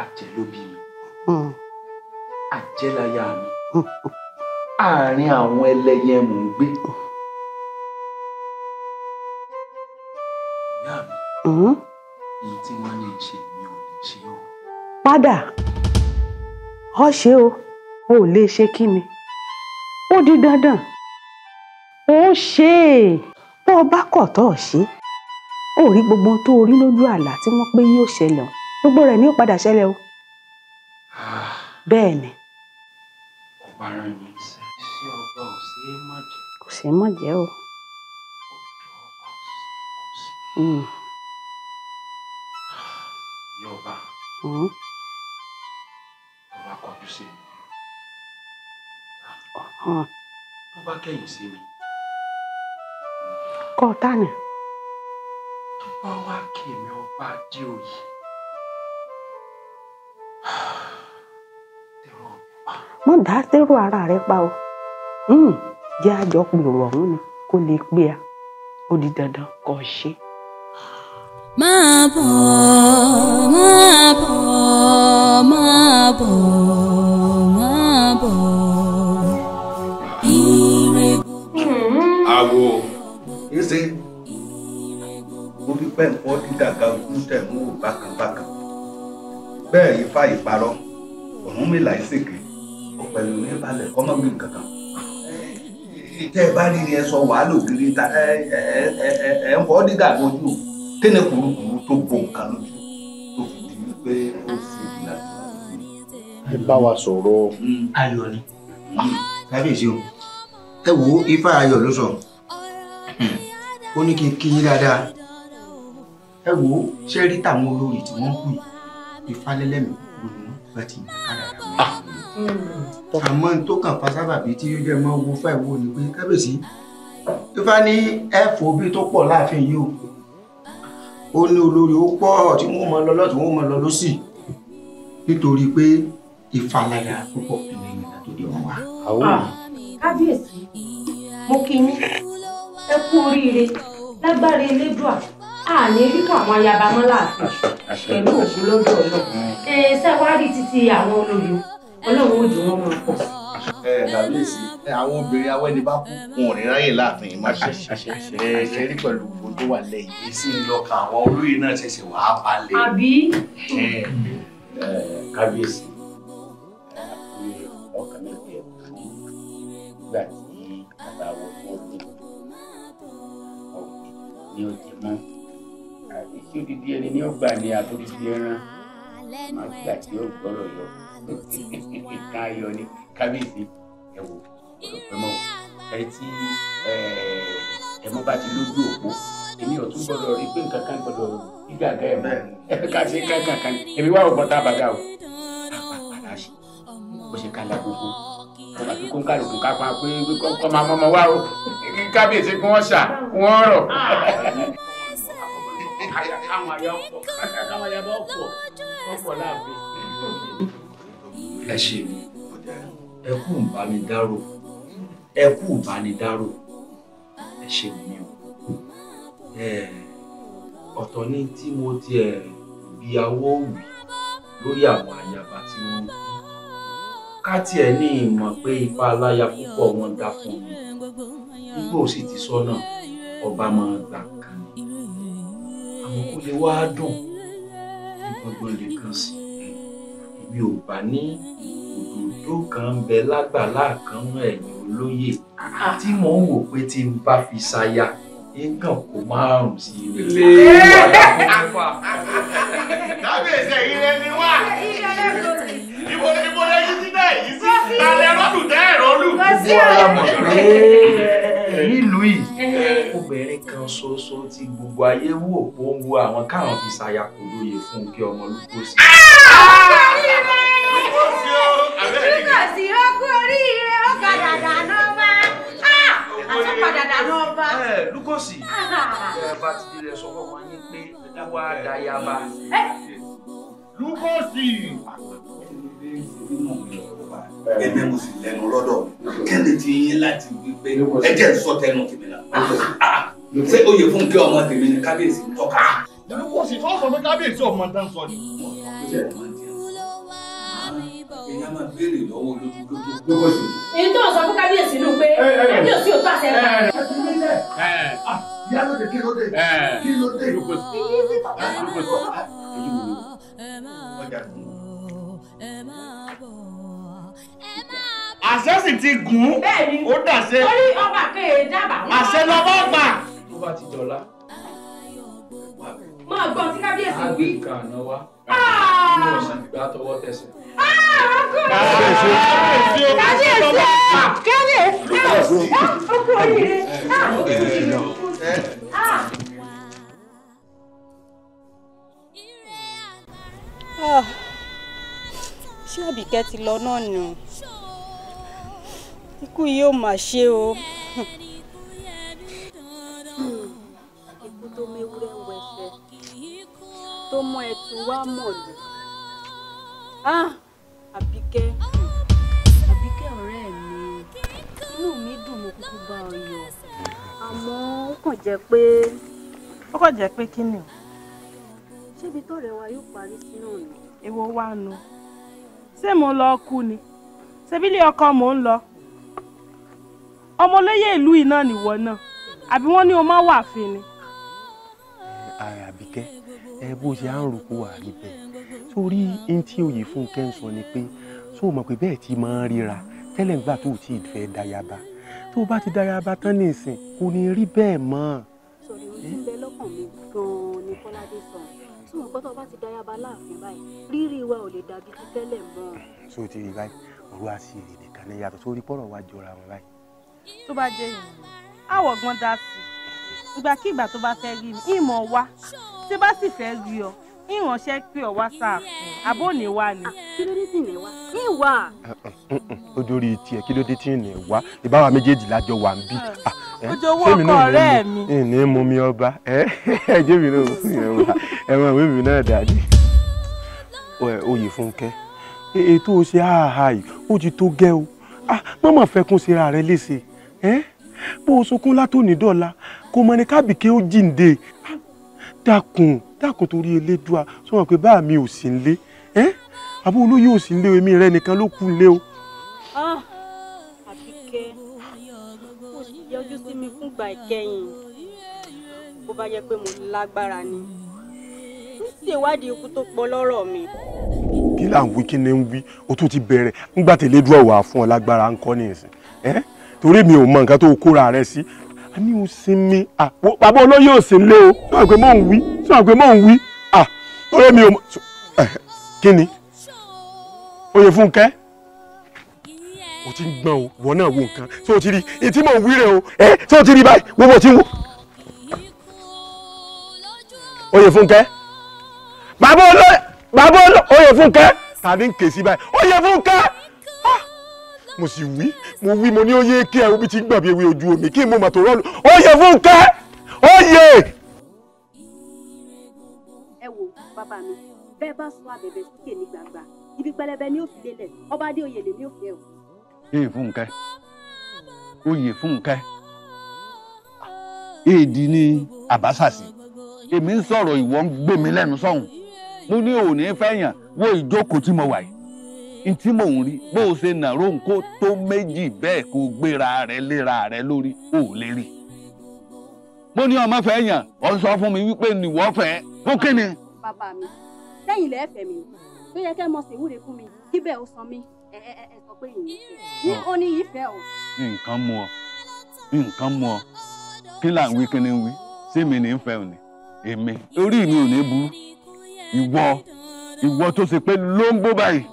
àjẹ́ ló bí mi? Àjẹ́ láyà mi. Àárín àwọn ẹlẹ́yẹ mò ń gbé. Ìyá mi, èyí tí wọ́n ní ṣe mi ò lè ṣe o. padà ọ ṣe o ò lè ṣe kí ni ó di dandan ó ṣe é bó o bá kọ̀ tó ṣe ó rí gbogbo ohun tó rí lójú àlá tí wọ́n pé yóò ṣẹlẹ̀ o gbogbo rẹ̀ ní ó padà ṣẹlẹ̀ o bẹ́ẹ̀ ni. Ọba rán mi sí ọba ò sí é má jẹ́. kò sí mọ̀ jẹ́ o. Yọba. Ọba kọjú sí mi. Ọba kẹ̀yìn sí mi. kọ́ ta ni. Ọba wá kí mi ọba Adéoyè. mọ̀ dá tẹ́rù ara rẹ pa o jẹ́ àjọpọ̀ ọ̀hún ni kó lè pé a ó di dandan kó ṣe. máa bọ̀ máa bọ̀ máa bọ̀ máa bọ̀ ire gbogbo. àwo ìṣe mo fi pẹ́ǹpọ́ dídàgà ogun tẹ̀ mú wò bákanbákan bẹ́ẹ̀ ifá ìparọ́ Ọ̀rúnmìlà ìṣèké ọ̀pẹ̀lú ní balẹ̀ kọ́mọ́gbìn kankan tẹ́ ẹ bá rí ni ẹ sọ wàhálà ògiri ta ẹ ń fọ́ dídà lójú kéne kùrukùru tó bo nǹkan lójú tó fi di wípé ó sì ìlà. ẹ bá wa sọ̀rọ̀. ayọ̀ ni kábíyèsí o ẹ wo ifá ayọ̀ ló sọ ó ní kí n kí yín dáadáa ẹ wo ṣé rí tàwọn olórí tí wọ́n kù ifá lẹ́lẹ́mìí kúkú ni wọ́n bá ti yàn kádàrá wọn. àmọ́ tó kàn fa sábàbí tí yóò jẹ́ mọ́ owó fáìwò ni pé kábíyèsí ifá ní ẹ̀fọ́ bí tó pọ̀ láàfin yìí o ó ní olórí ó pọ̀ tí wọ́n mọ lọ lọ́tún wọ́n mọ lọ lọ́sì nítorí pé ifá láyà púpọ̀ nínú ìgbà tó dé wọn wá. kábíyèsí mo kí yín ẹ kú oríire lágbára elédùà àní rírọ àwọn ayaba mọ́ láàfin pẹ̀lú òkú lọ́dọ̀ ọlọ́run ṣẹ́wárí títí àwọn olórí ọlọ́run òjò wọn máa pọ̀. kábíyèsí àwọn obìnrin awẹ́ni bá kú wọn ò ní ráyè láàfin má ṣe ṣe rí pẹ̀lú gbogbo tó wà lẹ́yìn. èsì ìlọkàn àwọn olóyè náà ṣẹ̀ṣẹ̀ wà á balẹ̀. àbí. kábíyèsí ọkàn náà bí ẹ̀kọ́ nígbà tí àbáwọ̀ wọn ní ọ̀gbìn ní ọ̀jẹ̀ mọ́ tí odidi ẹni ní ọgbà ni àtòdìdí ẹran máa gbà tí ó gbọ́rọ̀ yọ ká yọ ní kábíyèsí ẹ wò ọ̀rọ̀ pẹ́ mọ́ ẹ tí ẹ mọ́ bá ti lójú òpó èmi ò tún gbọ́dọ̀ rí pé nǹkan kan gbọ́dọ̀ gígàgá ẹ̀ mọ́ ká ṣe kankan èmi wá ọgbọ́n tá a bàgà o àpàpàdà sí bó ṣe kálá gbogbo ọba tó kó ń kálukú ká pa pé kọ́ máa mọ́mọ́ wá o kábíyèsí kí wọ́n ṣà wọ́n rọ̀ káwọn àyà ọ̀pọ̀ láàbẹ̀. ẹ ṣe mi ẹ kú ìbánidárò ẹ kú ìbánidárò ẹ ṣe mi o ọ̀tọ̀ ní tí mo tiẹ̀ bí awó wì lórí àwọn àyàbá tí wọ́n kú ká tiẹ̀ ní ìmọ̀ pé ipa aláya púpọ̀ wọn dá fún mi nígbà ó sì ti sọ́nà ọba máa gbà kan ni àwọn kò lè wá dùn kí gbogbo lè kàn sí èmi ò bá ní òdòdó kan ń bẹ lágbàlá kan ẹ̀yìn olóyè tí mò ń wò pé tí n bá fi ṣaya nǹkan kò márùn sí ilé kábíyèsí ẹ̀yin rẹ ni wá ibo lẹ́yìn tí bẹ́ẹ̀ yìí sí alẹ́ rọ́dùn tẹ́ ẹ̀rọ lù. gbogbo ara mọ̀ pé nílùú yìí obìnrin kan ṣoṣo tí gbogbo ayé wò pé ó ń wo àwọn káwọn fi ṣaya kò lóye fún kí ọmọ Lúkòsí. Lúkòsí ó kú oríire ó padà dáná bá àtúpadà dáná bá. Lúkòsí ẹ bá ti di rẹ sọ fún wọn yín pé wá dayaba. Lúkòsí. Èmi mo sì lẹ́nu lọ́dọ̀ kẹ́lẹ́ ti yín láti wípé ẹ jẹ́ sọ tẹnu tèmi náà. Ṣé oyè fún kí ọmọ tèmi ní kábíyèsí ń tọ́ka? Lúkòsí tó sọ pé kábíyèsí ọmọ ń tán sọ ni. Èèyàn máa béèrè lọ́wọ́ lójúlójú. Lúkòsí. Èyí tó sọ fún kábíyèsí nù pé kábíyèsí ò tó àṣẹ rẹ̀. Ìyá lóde kí ló dé? Kí ló dé? Lúkòsí. Àṣẹ sì ti gùn ó dàṣẹ. Orí ọba kéè dábàá. Àṣẹ lọ́wọ́ gbà. Tó bá ti dọ̀la. Máa gbọ́ tí kábíyèsí wí. Àgbè kan àná wá. Mo sì gbà tọwọ́ tẹsẹ̀. Kábíyèsí ọkọ oríire. Ṣé Àbíkẹ́ ti lọ náà nù? Ikú yìí ò mà ṣe o. Ikú tó méwúrẹ́ ń wẹsẹ̀ tó mọ ẹtù wá mọ̀lú. Àbíkẹ́ ọ̀rẹ́ mi, inú mi dùn mo kúkú bá ọ yọ̀. Àmọ́ ó kàn jẹ́ pé. Ó kàn jẹ́ pé kí ni? Ṣébi tọ́rẹ̀ wa yóò parí sí náà ni? Èwo wá nu? Ṣé mo lọ kú ni? Ṣebí ilé ọkọ mò ń lọ? Ọmọ olóyè ìlú yìí náà nìwọ náà. Àbí wọ́n ní o máa wà fín ni? Àbíkẹ́ bó ṣe à ń rò kó wà níbẹ̀. Sórí ní tí oyè Fúnkẹ́ ń sọ ni pé só mọ̀ pé bẹ́ẹ̀ tí máa ń ríra tẹ́lẹ̀ ńgbà tó ti fẹ́ dayaba. Tó bá ti dayaba tán ní ìsìn kò ní rí bẹ́ẹ̀ mọ́. Sọ̀rọ̀ ìwé ń bẹ lọ́kàn mi gan-an ni Kọ́ládé sọ. Tí mo gbọ́ tó bá ti dayaba láàfin báyìí, rírí wa ò lè dàbí ti tẹ́lẹ̀ mọ́. Ṣé o ti rí báyìí? Ọ̀rọ̀ àṣírí nìkan ní yàtọ̀ sórí pọ̀rọ̀ wá jọra wọn báyìí. Tó bá jẹ́ ìrìn àwọ̀ gbọ́n dá sí ìgbàkigbà tó bá fẹ́ rí mi ìmọ̀ wá tí bá sì fẹ́ rí ọ ìránṣẹ́ pé ọ wá sáàfin àbóòní wá ni. Kí ló dé tí ìní wá? Ìwà. Ó dórí tiẹ̀ kí ló dé tí ìní wá ìbáwa méjèèjì lájọ wà ń bí. Ojú owó ọkọ ọ̀rẹ́ mi. Ìní mú mi ọba ẹjẹ́ mi náà ẹ̀wọ̀n ìwé mi náà dàdí. Oyè Fúnkẹ́ ètò ṣe àhà yìí ó ti tó gẹ́ o mọ́mọ́ fẹ́ kún síra rẹ léṣe bó o sunkún látòní dọ́la kò mọ ní kábìkẹ́ ó jíǹde dákun torí elédùà sọ wọn pé bá mi ò sí nílé àbó olóyè ò sí nílé èmi rẹ nìkan ló kù nílé o. Àbíkẹ́ ó yọjú sí mi fúngbà ìkẹyìn bó bá yẹ pé mo lágbára ni ń ṣèwádìí ikú tó pọ̀ lọ́rọ̀ mi. Kí là ń wí kí ni ń wí o tún ti bẹ̀rẹ̀ ńgbà tí elédùà wà fún ọ lágbára ń kọ́ ní ìsìn torí mi ò mọ nǹkan tó kóra rẹ sí a ní o sinmi bàbá olóyè ò sí nílé o sọ pé mò ń wí ọ̀rẹ́ mi ò kí ni oyè Fúnkẹ́ o ti ń gbọ́n o wọ́n náà wo nǹkan tí o ti rí etí mò ń wí rẹ̀ o tí o ti rí báyìí gbogbo tí ń wò oyè Fúnkẹ́ bàbá olóyè oyè Fúnkẹ́ tàbí ń ké sí báyìí oyè Fúnkẹ́ mo sì wí mo ní oyè kí ẹ obi ti gbọ̀n bí ewé ojú omi kí n mo mà tó rọ́ọ̀lù oyè Fúnkẹ́ oyè. ẹ wo bàbá mi bẹ́ẹ̀ bá sọ àbẹ̀bẹ̀ síkè ní gbàgbà ibi pẹlẹbẹ ni ó fi lélẹ̀ ọba adé oyè lèmi ò fẹ́ o. oyè Fúnkẹ́ oyè Fúnkẹ́ èdè ni àbáṣàṣì èmi ń sọ̀rọ̀ ìwọ ń gbé mi lẹ́nu sọ́hùn mo ní òní fẹ́yàn wo ìjókòó tí mo wà yìí ntí mò ń rí bó o ṣe nàró nǹkó tó méjì bẹ́ẹ̀ kó gbéra rẹ léra rẹ lórí ò lè rí mo ní ọmọ fẹ́yàn ọ sọ fún mi wípé nìwọ fẹ́ fún kíni. bàbá mi lẹ́yìn lẹ́ẹ̀fẹ̀ mi tó yẹ kẹ́ mọ sí ìwúre fún mi kí bẹ́ẹ̀ ó san mí ẹ sọ pé ìyìn ní ó ní ìfẹ́ o. nǹkan mú ọ kí là ń wí kí ni ń wí sí mi ní fẹ́ òní èmi orí mi ò ní burú ìwọ tó ṣe pé ló ń gbó báyìí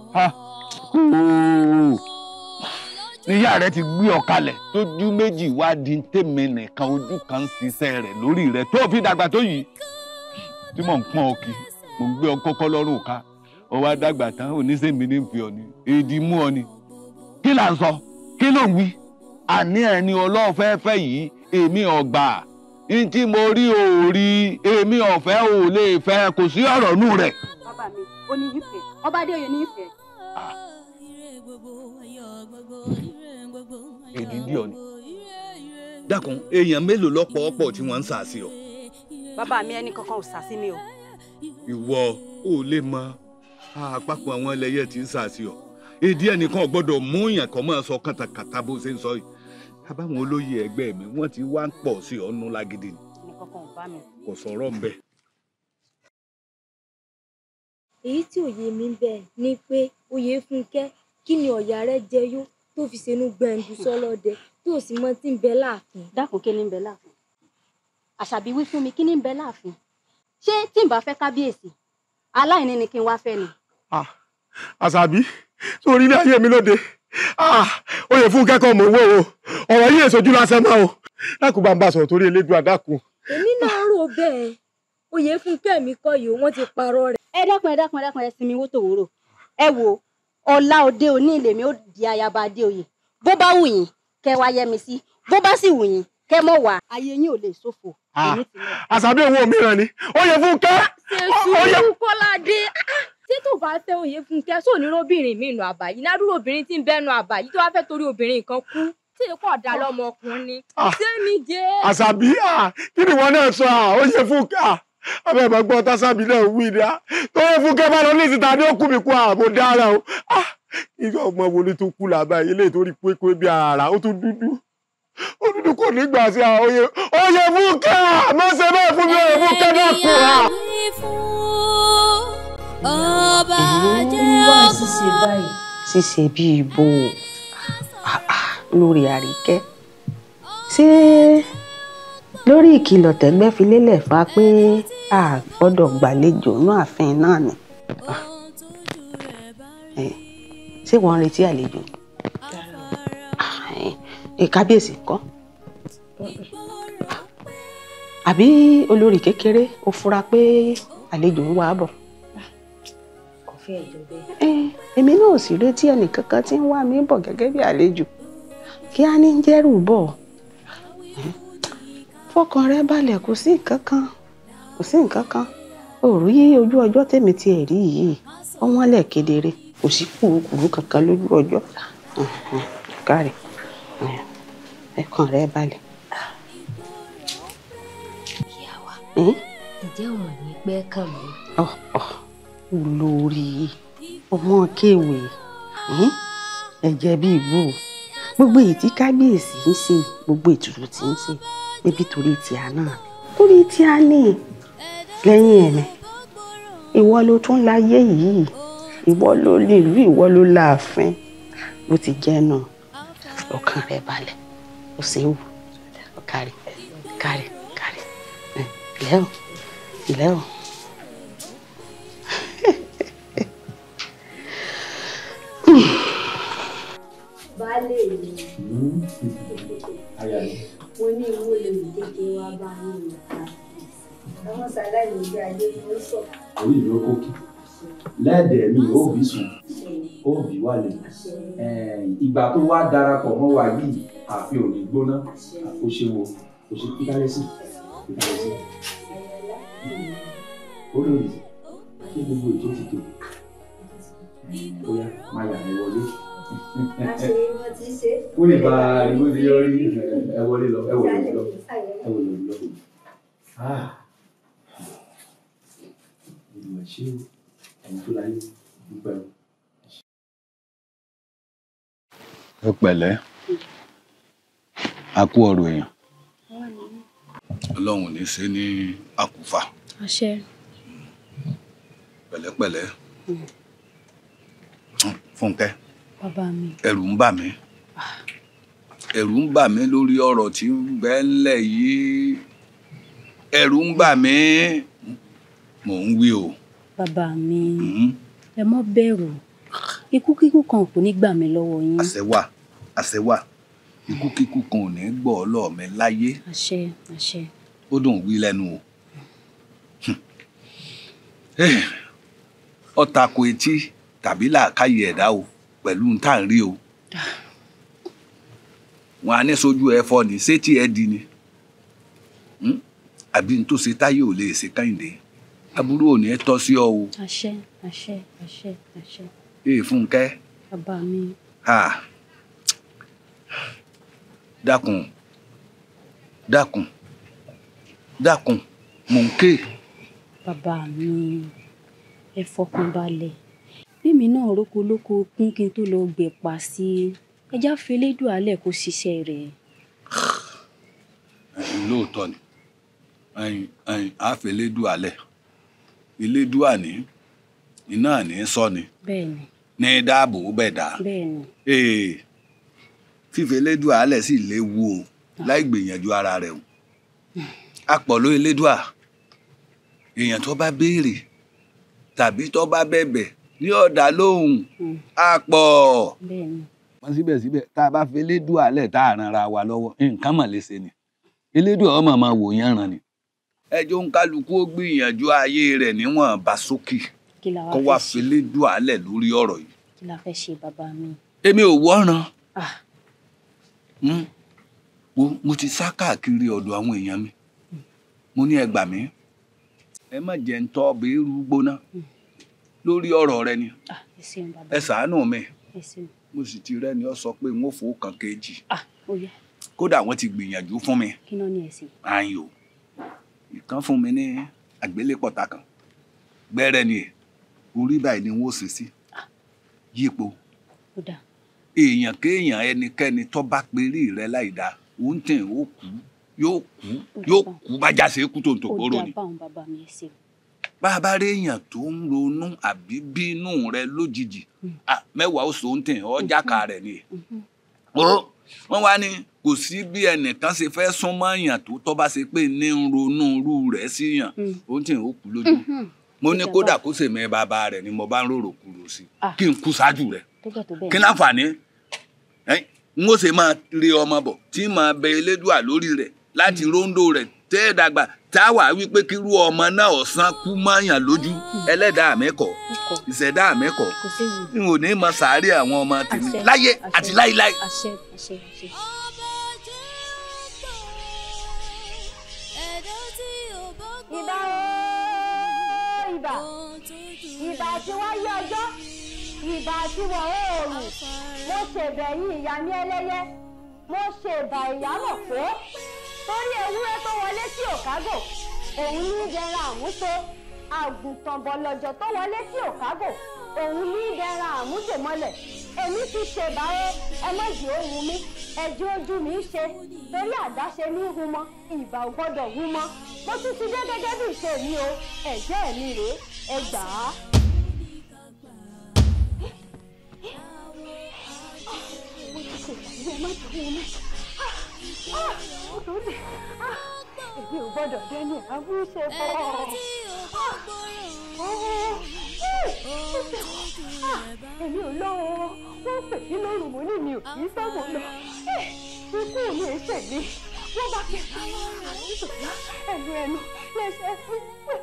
níyà rẹ ti gbé ọ kalẹ̀ tójú méjì wá di tèmi nìkan ojú kan ń ṣiṣẹ́ rẹ̀ lórí rẹ tó fi dàgbà tó yìí tí mò ń pọ́n ọ kì mò ń gbé ọ kọ́kọ́ lọ́rùn ká ọ wá dàgbà tán oníṣẹ́mi ní fi ọ ni èdè mú ọ ni kí là ń sọ kí ló ń wí àní ẹni ọlọ́ọ̀fẹ́fẹ́ yìí èmi ọ̀gbà ní tí mo rí òòrí èmi ọ̀fẹ́ ò lè fẹ́ kò sí ọ̀rọ̀ nù rẹ̀. bàbá mi ó ní ìfẹ́ ọba adé oyè ní ìfẹ́. èdìdí ọ ni dákun èèyàn mélòó lọ́pọ̀ ọ̀pọ̀ tí wọ́n ń sàásì ọ. bàbá mi ẹnì kankan ò sàásì mi o. ìwọ ò lè mọ àpapọ̀ àwọn ẹlẹ́yẹ tí ń sàásì ọ èdè ẹnìkan gbọ́dọ̀ mú yàn kọ́ máa sọ kàtàkàtà bó ṣe ń sọ yìí àbáwọn olóyè ẹgbẹ́ mi wọ́n ti wá ń pọ̀ sí ọ̀nù lágídí ni. ẹnìkankan ò bá mi. kò sọ̀rọ̀ ń bẹ̀. èyí tí òye mi ń bẹ ni pé oyè Fúnkẹ́ kí ni ọ̀yà rẹ jẹ yó tó fi ṣenú gbẹ̀ǹdù sọ́lọ́dẹ tó sì mọ tí ń bẹ láàfin. dákun kí ni ń bẹ láàfin àṣàbí wí fún mi kí ni ń bẹ láàfin ṣé tí n bá fẹ́ kábíyèsí aláìní ni kí n wá fẹ́ ni. àṣàbí sórí ilé ayé mi lóde oyè Fúnkẹ́ kọ́ mọ̀ owó o ọ̀rọ̀ yìí èsojú lásán máa o dákun bá ń bá sọ̀rọ̀ torí elédùn àdákun. èmi náà rò bẹ́ẹ̀ oyè Fúnkẹ́ mi kọ́ yìí wọ́n ti parọ́ rẹ̀. ẹ dákun ẹ sinmi wó tòwúrò ẹ wo ọ̀la òde òní ilé mi ó di ayaba adé oyè bó bá wù yín kẹ́ wá yẹ mi sí bó bá sì wù yín kẹ́ mọ̀ wá ayé yín ò lè ṣòfò. àṣàbí owó mìíràn ni oyè Fúnkẹ́. ṣèṣù Kọ́ládé tí tó bá fẹ́ oyè Fúnkẹ́ sóò ní róbìnrin mi nù àbá yìí ládùúgbò obìnrin tí ń bẹ́nu àbá yìí tó wá fẹ́ torí obìnrin kan kú tí èkó ọ̀dà lọ́mọkùnrin ṣé mi jẹ́. àṣàbí kí ni wọn náà sọ oyè Fúnkẹ́ abẹ́ ìmọ̀ gbọ́ tásábì náà wí ni tó yẹ Fúnkẹ́ bá lọ ní ìsìta ní òkú mi kú àbò dára o ìjọ ọmọ wo ni tó kú làbá ilé ìtorí pé bí ara ó tún dúdú ó dúdú kò ní gbà sí oyè Fúnkẹ́ àmọ́ ṣe bẹ́ẹ̀ fún mi oyè Fúnkẹ́ náà kù rà. ọba jẹ́ wá ṣíṣe báyìí ṣíṣe bí ibo lórí Àríkẹ́ ṣé lórí ìkìlọ̀ tẹ́gbẹ́ fi lélẹ̀ fa pé a gbọ́dọ̀ gbàlejò náà ààfin náà ni ṣé wọ́n ń retí àlejò kábíyèsí kọ́ àbí olórí kékeré ó fura pé àlejò ń wá bọ̀. èmi náà ò sì retí ẹnìkankan tí ń wá mi bọ̀ gẹ́gẹ́ bí àlejò kí á ní jẹ́rù bọ̀ fọkàn rẹ balẹ̀ kò sí nǹkan kan òòrùn yí ojú ọjọ́ tèmi ti ẹ̀ rí yìí wọ́n lẹ̀ kedere kò sí kùrukùru kankan lójú ọjọ́ káre ẹ̀kàn rẹ balẹ̀. ìyá wa ǹjẹ́ wọn ní pẹ́ kàn mí. olórí ọmọ kéwì ẹ̀jẹ̀ bíi ìbú gbogbo èyí tí kábíyèsí ń ṣe gbogbo ètùtù tí ń ṣe ebi torí tí a náà torí tí a ní lẹ́yìn ẹ̀mẹ́ ìwọ ló tún láyé yìí ìwọ ló lè rí ìwọ ló láàfin bó ti jẹ́ náà ọkàn rẹ balẹ̀ ó ṣe é wù ọkàrí. Kárí ilẹ̀ o. Baálé mi. Mo ní irú olè kékeré wá bá yín nìkan. Àwọn sàlàyé ìgbé ayé ló sọ. Orí ìlú kòkì. Lẹ́ẹ̀dẹ̀ mi ò bí sùn, ó bí wálé. Ìgbà tó wá darapọ̀ mọ́ wa yìí, àfi òní gbóná, àkóṣewo, òṣè kíkálẹ́sì. Olórí, ṣé gbogbo ètò ti tò? Bóyá máa yà mí wọlé. Ó lè bá ìwé ti yọrí ẹ wọlé lọ. Ìlú ẹ̀ṣẹ́ ẹni tó láyé dúpẹ́ o. Ẹ pẹ̀lẹ́, a kú ọ̀rọ̀ èèyàn. Ọlọ́run ní ṣe ní àkúfà. Àṣẹ. Pẹ̀lẹ́pẹ̀lẹ́. Fúnkẹ́. Bàbá mi. Ẹ̀rù ń bà mí. Ẹ̀rù ń bà mí lórí ọ̀rọ̀ tí ń bẹ ńlẹ̀ yìí. Ẹ̀rù ń bà mí. Mò ń wí o. Bàbá mi. Ẹ má bẹ̀rù. Ikú kíkú kan kò ní gbà mí lọ́wọ́ yín. Àṣẹ wà. Ikú kíkú kan ò ní gbọ́ ọ lọ́ọ̀ mi láyé. Àṣẹ. Ó dùn wí lẹ́nu o. Ọ̀tàkù etí tàbí làákàyè ẹ̀dá o pẹ̀lú ń tà ń rí o. Wọn á ní sójú ẹ fọ ní sétí ẹ di ni. Àbí n tó ṣe táyé ò lè ṣe Kẹ́hìndé. Aburú ò ní tọ́ sí ọ o. Àṣẹ. Fúnkẹ́. Bàbá mi. Dákun, mò ń ké. Bàbá mi, ẹ fọkàn balẹ̀. Bímí náà róko lóko kún kí n tó lọ gbẹ̀pà sí i. Ẹja felédùn alẹ̀ kó ṣiṣẹ́ rẹ̀. Lóòótọ́ ni, àfẹlédùn alẹ̀. Elédùà ní, iná ní sọ ni. Bẹ́ẹ̀ni. Ní dáàbò bẹ̀dá. Bẹ́ẹ̀ni. Fífẹlédùà alẹ̀ sì léwu o, láì gbìyànjú ara rẹ̀ o. Apọ̀lọ́ elédùà, èèyàn tó bá béèrè tàbí tó bá bẹ̀bẹ̀ ní ọ̀dà lóhùn àpọ̀. Wọ́n síbẹ̀síbẹ̀ tá a bá fi elédùà alẹ̀ tá a ranra wa lọ́wọ́ nǹkan mọ̀ lè ṣe ni. Elédùà ọmọ máa wò yán ran ni. Ẹjọ́ ń kálukú ó gbìyànjú ayé rẹ̀ níwọ̀n bá sókè kó wá fi elédùà alẹ̀ lórí ọ̀rọ̀ yìí. Kí la fẹ́ ṣe bàbá mi? Èmi ò wọ́ran. Mo ti sá káàkiri ọ̀dọ̀ àwọn èèyàn mi. Mo ní ẹ gbà mí. Ẹ má jẹ́ ń tọ́ bẹ́ẹ̀rù gbóná lórí ọ̀rọ̀ rẹ ni. Ẹ ṣàánú mi. Mo sì ti rẹ́ni ọ sọ pé n ó fowó kan kejì. Kódà wọ́n ti gbìyànjú fún mi. Kí ló ní ẹ sí? Ayò. Ìkan fún mi ní àgbélépọ̀tà kan. Gbẹ́rẹ́ ni orí báyìí ni wọ́n ṣe sí. Yípo. Èèyàn kéèyàn ẹnikẹ́ni tó bá perí rẹ láì dáa, òun tẹ̀ ó kú. Yóò kú bá jáse kú tó ń tò kóró ni. Bá a bá rí èèyàn tó ń ronú àbí bínú rẹ lójijì, mẹ́wàá ó so ń tẹ̀ ọjà ká rẹ̀ ni. Wọ́n wá ní kò sí bí ẹnìkan ṣe fẹ́ súnmọ́ èèyàn tó bá ṣe pé ní ń ronú irú rẹ̀ sí yàn, ó ń tẹ̀ ó kú lójú. Mo ní kódà kó ṣèmí bàbá rẹ̀ ni mo bá ń rorò kúrò sí kí n kú ṣáájú rẹ̀. Kí láǹfààní n ó ṣe máa rí ọmọ bọ̀ tí máa bẹ elédùà lórí rẹ̀ láti róńdó rẹ̀ tẹ́ dàgbà táwa wípé kírú ọmọ náà ọ̀sán kú mọ́yàn lójú. Ẹlẹ́dàá mẹ́kọ̀ ìṣẹ̀dá mẹ́kọ̀ n ò ní mọ sàárè àwọn ọmọ tèmi láyé àti láíláí. Ìbà tí wọ́n yí ọjọ́ ìbà tí wọ́n oòrùn mo ṣèbẹ̀yìn ìyá mi ẹlẹ́yẹ mo ṣèbà ìyámọ̀ pé torí ewúrẹ́ tó wọlé sí òkágò òun ní dẹran àmúso àgùntàn bọ̀lọ̀jọ̀ tó wọlé sí òkágò òun ní dẹran àmúso mọ́lẹ̀ èmi ti ṣèbà o ẹ má jẹ́ ohun mi ẹjọ́ ojú mi ṣe torí àdáṣe ní hun mọ́ ìbà ò gbọ́dọ̀ hun mọ́ mo tún ti dé gẹ́gẹ́ bí ìṣe mi o ẹ̀jẹ̀ mi rèé ẹ gbà á. Mo ti ṣèbà yìí ẹ má jẹ́ ohun mi. mi ò gbọ́dọ̀ dẹ́ni àbúṣe bọ̀. Èmi ò lọ wọ́n pè mí lóru mo ní mi ò kì í fẹ́ mọ̀ lọ. Ikú mi ò ṣe mí. Wọ́n bá pè mí àtúntò ẹnu lẹ́sẹ̀ fún pé.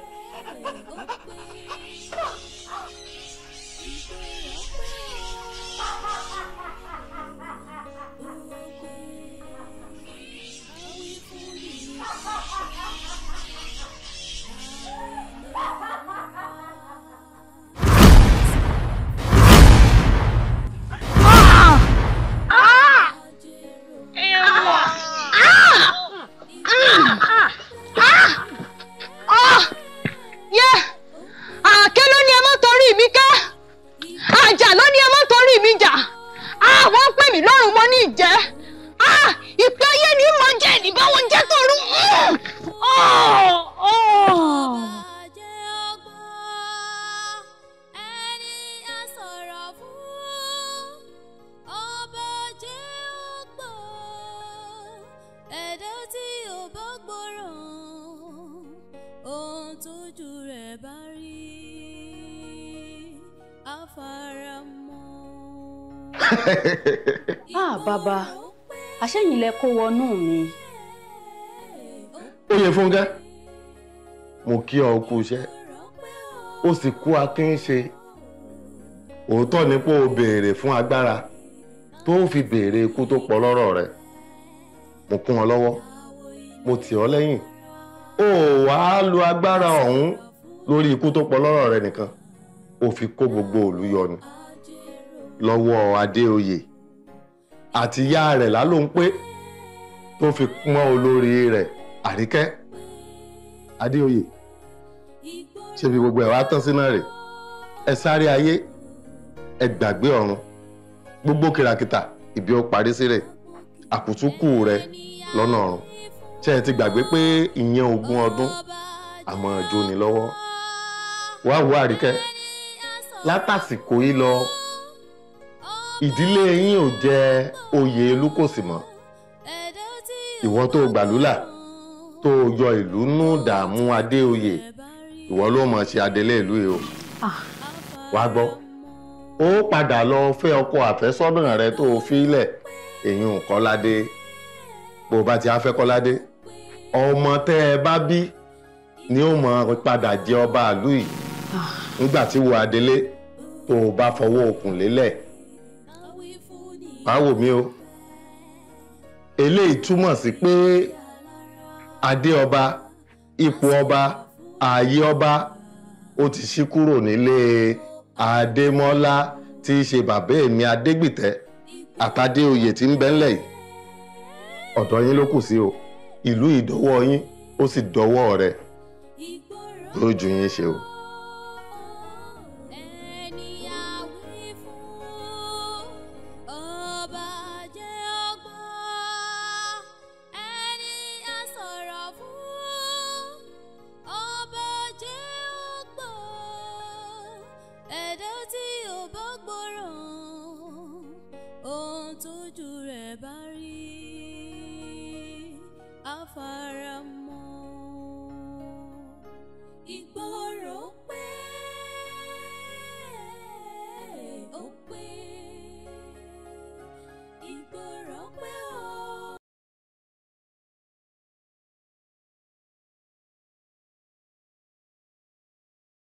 Àkẹ́ ló ní ẹ má torí mi ká, àjà ló ní ẹ má torí mi jà, àwọn pè mí lọ́rùn mọ́ ní ìjẹ́, ìpè ayé ni mo jẹ́ ní báwọn jẹ́ tòru. Bàbá, àṣẹ̀yìn lẹ kó wọnú mi. Oyèfúnkẹ́, mo kí ọ kú iṣẹ́, ó sì kú akínṣe. Òótọ́ ni pé o béèrè fún agbára tó fi béèrè ikú tó pọ̀ lọ́rọ̀ rẹ̀. Mo kún ọ lọ́wọ́, mo tì ọ́ lẹ́yìn. Ó wàá lo agbára ọ̀hún lórí ikú tó pọ̀ lọ́rọ̀ rẹ̀ nìkan. Ó fi kó gbogbo ìlú yọ ni. Lọ́wọ́ Adéoyè àti ìyá rẹ̀ Lálóńpé tó fi pọ́n olórí rẹ̀ Àríkẹ́. Adéoyè ṣe fi gbogbo ẹ̀ wá tán sínú rẹ̀. Ẹ sáré ayé, ẹ gbàgbé ọ̀run. Gbogbo kìràkìtà ibi ó parí sí rẹ̀. Àkùtùkù rẹ̀ lọ́nà ọ̀run. Ṣé ẹ ti gbàgbé pé ìyẹn 20 ọdún àmọ́ ọjọ́ ni lọ́wọ́? Wá wo Àríkẹ́, látàsìkò yìí lọ ìdílé yín ò jẹ oyè Olúkòsì mọ́. Ìwọ tó gbàlúlà tó yọ ìlú nú dààmú Adéoyè, ìwọ ló mọ̀ ṣe adelé ìlú yìí o. Wá gbọ́, ó padà lọ fẹ́ ọkọ àfẹ́sọ́nà rẹ tó filẹ̀, èyún Kọ́ládé. Bó bá ti á fẹ́ Kọ́ládé, ọmọ tẹ́ ẹ bá bí ni ó mọ̀ padà jẹ ọba ìlú yìí. Nígbà tí wo adelé tó bá fọwọ́ okùn lélẹ̀. Wá wò mí o, eléyìí túmọ̀ sí pé adé ọba, ipò ọba, ààyè ọba ó ti ṣí kúrò nílé Adémọ́lá tí í ṣe bàbá èmi Adégbìtẹ́ àtàdéoyè tí ń bẹ ńlẹ̀ yìí. Ọ̀dọ̀ yín ló kù sí o, ìlú ìdọ́wọ́ yín ó sì dọ́wọ́ rẹ̀, yóò ju yín ṣe o. Ohun tójú rẹ̀ bá rí afárá.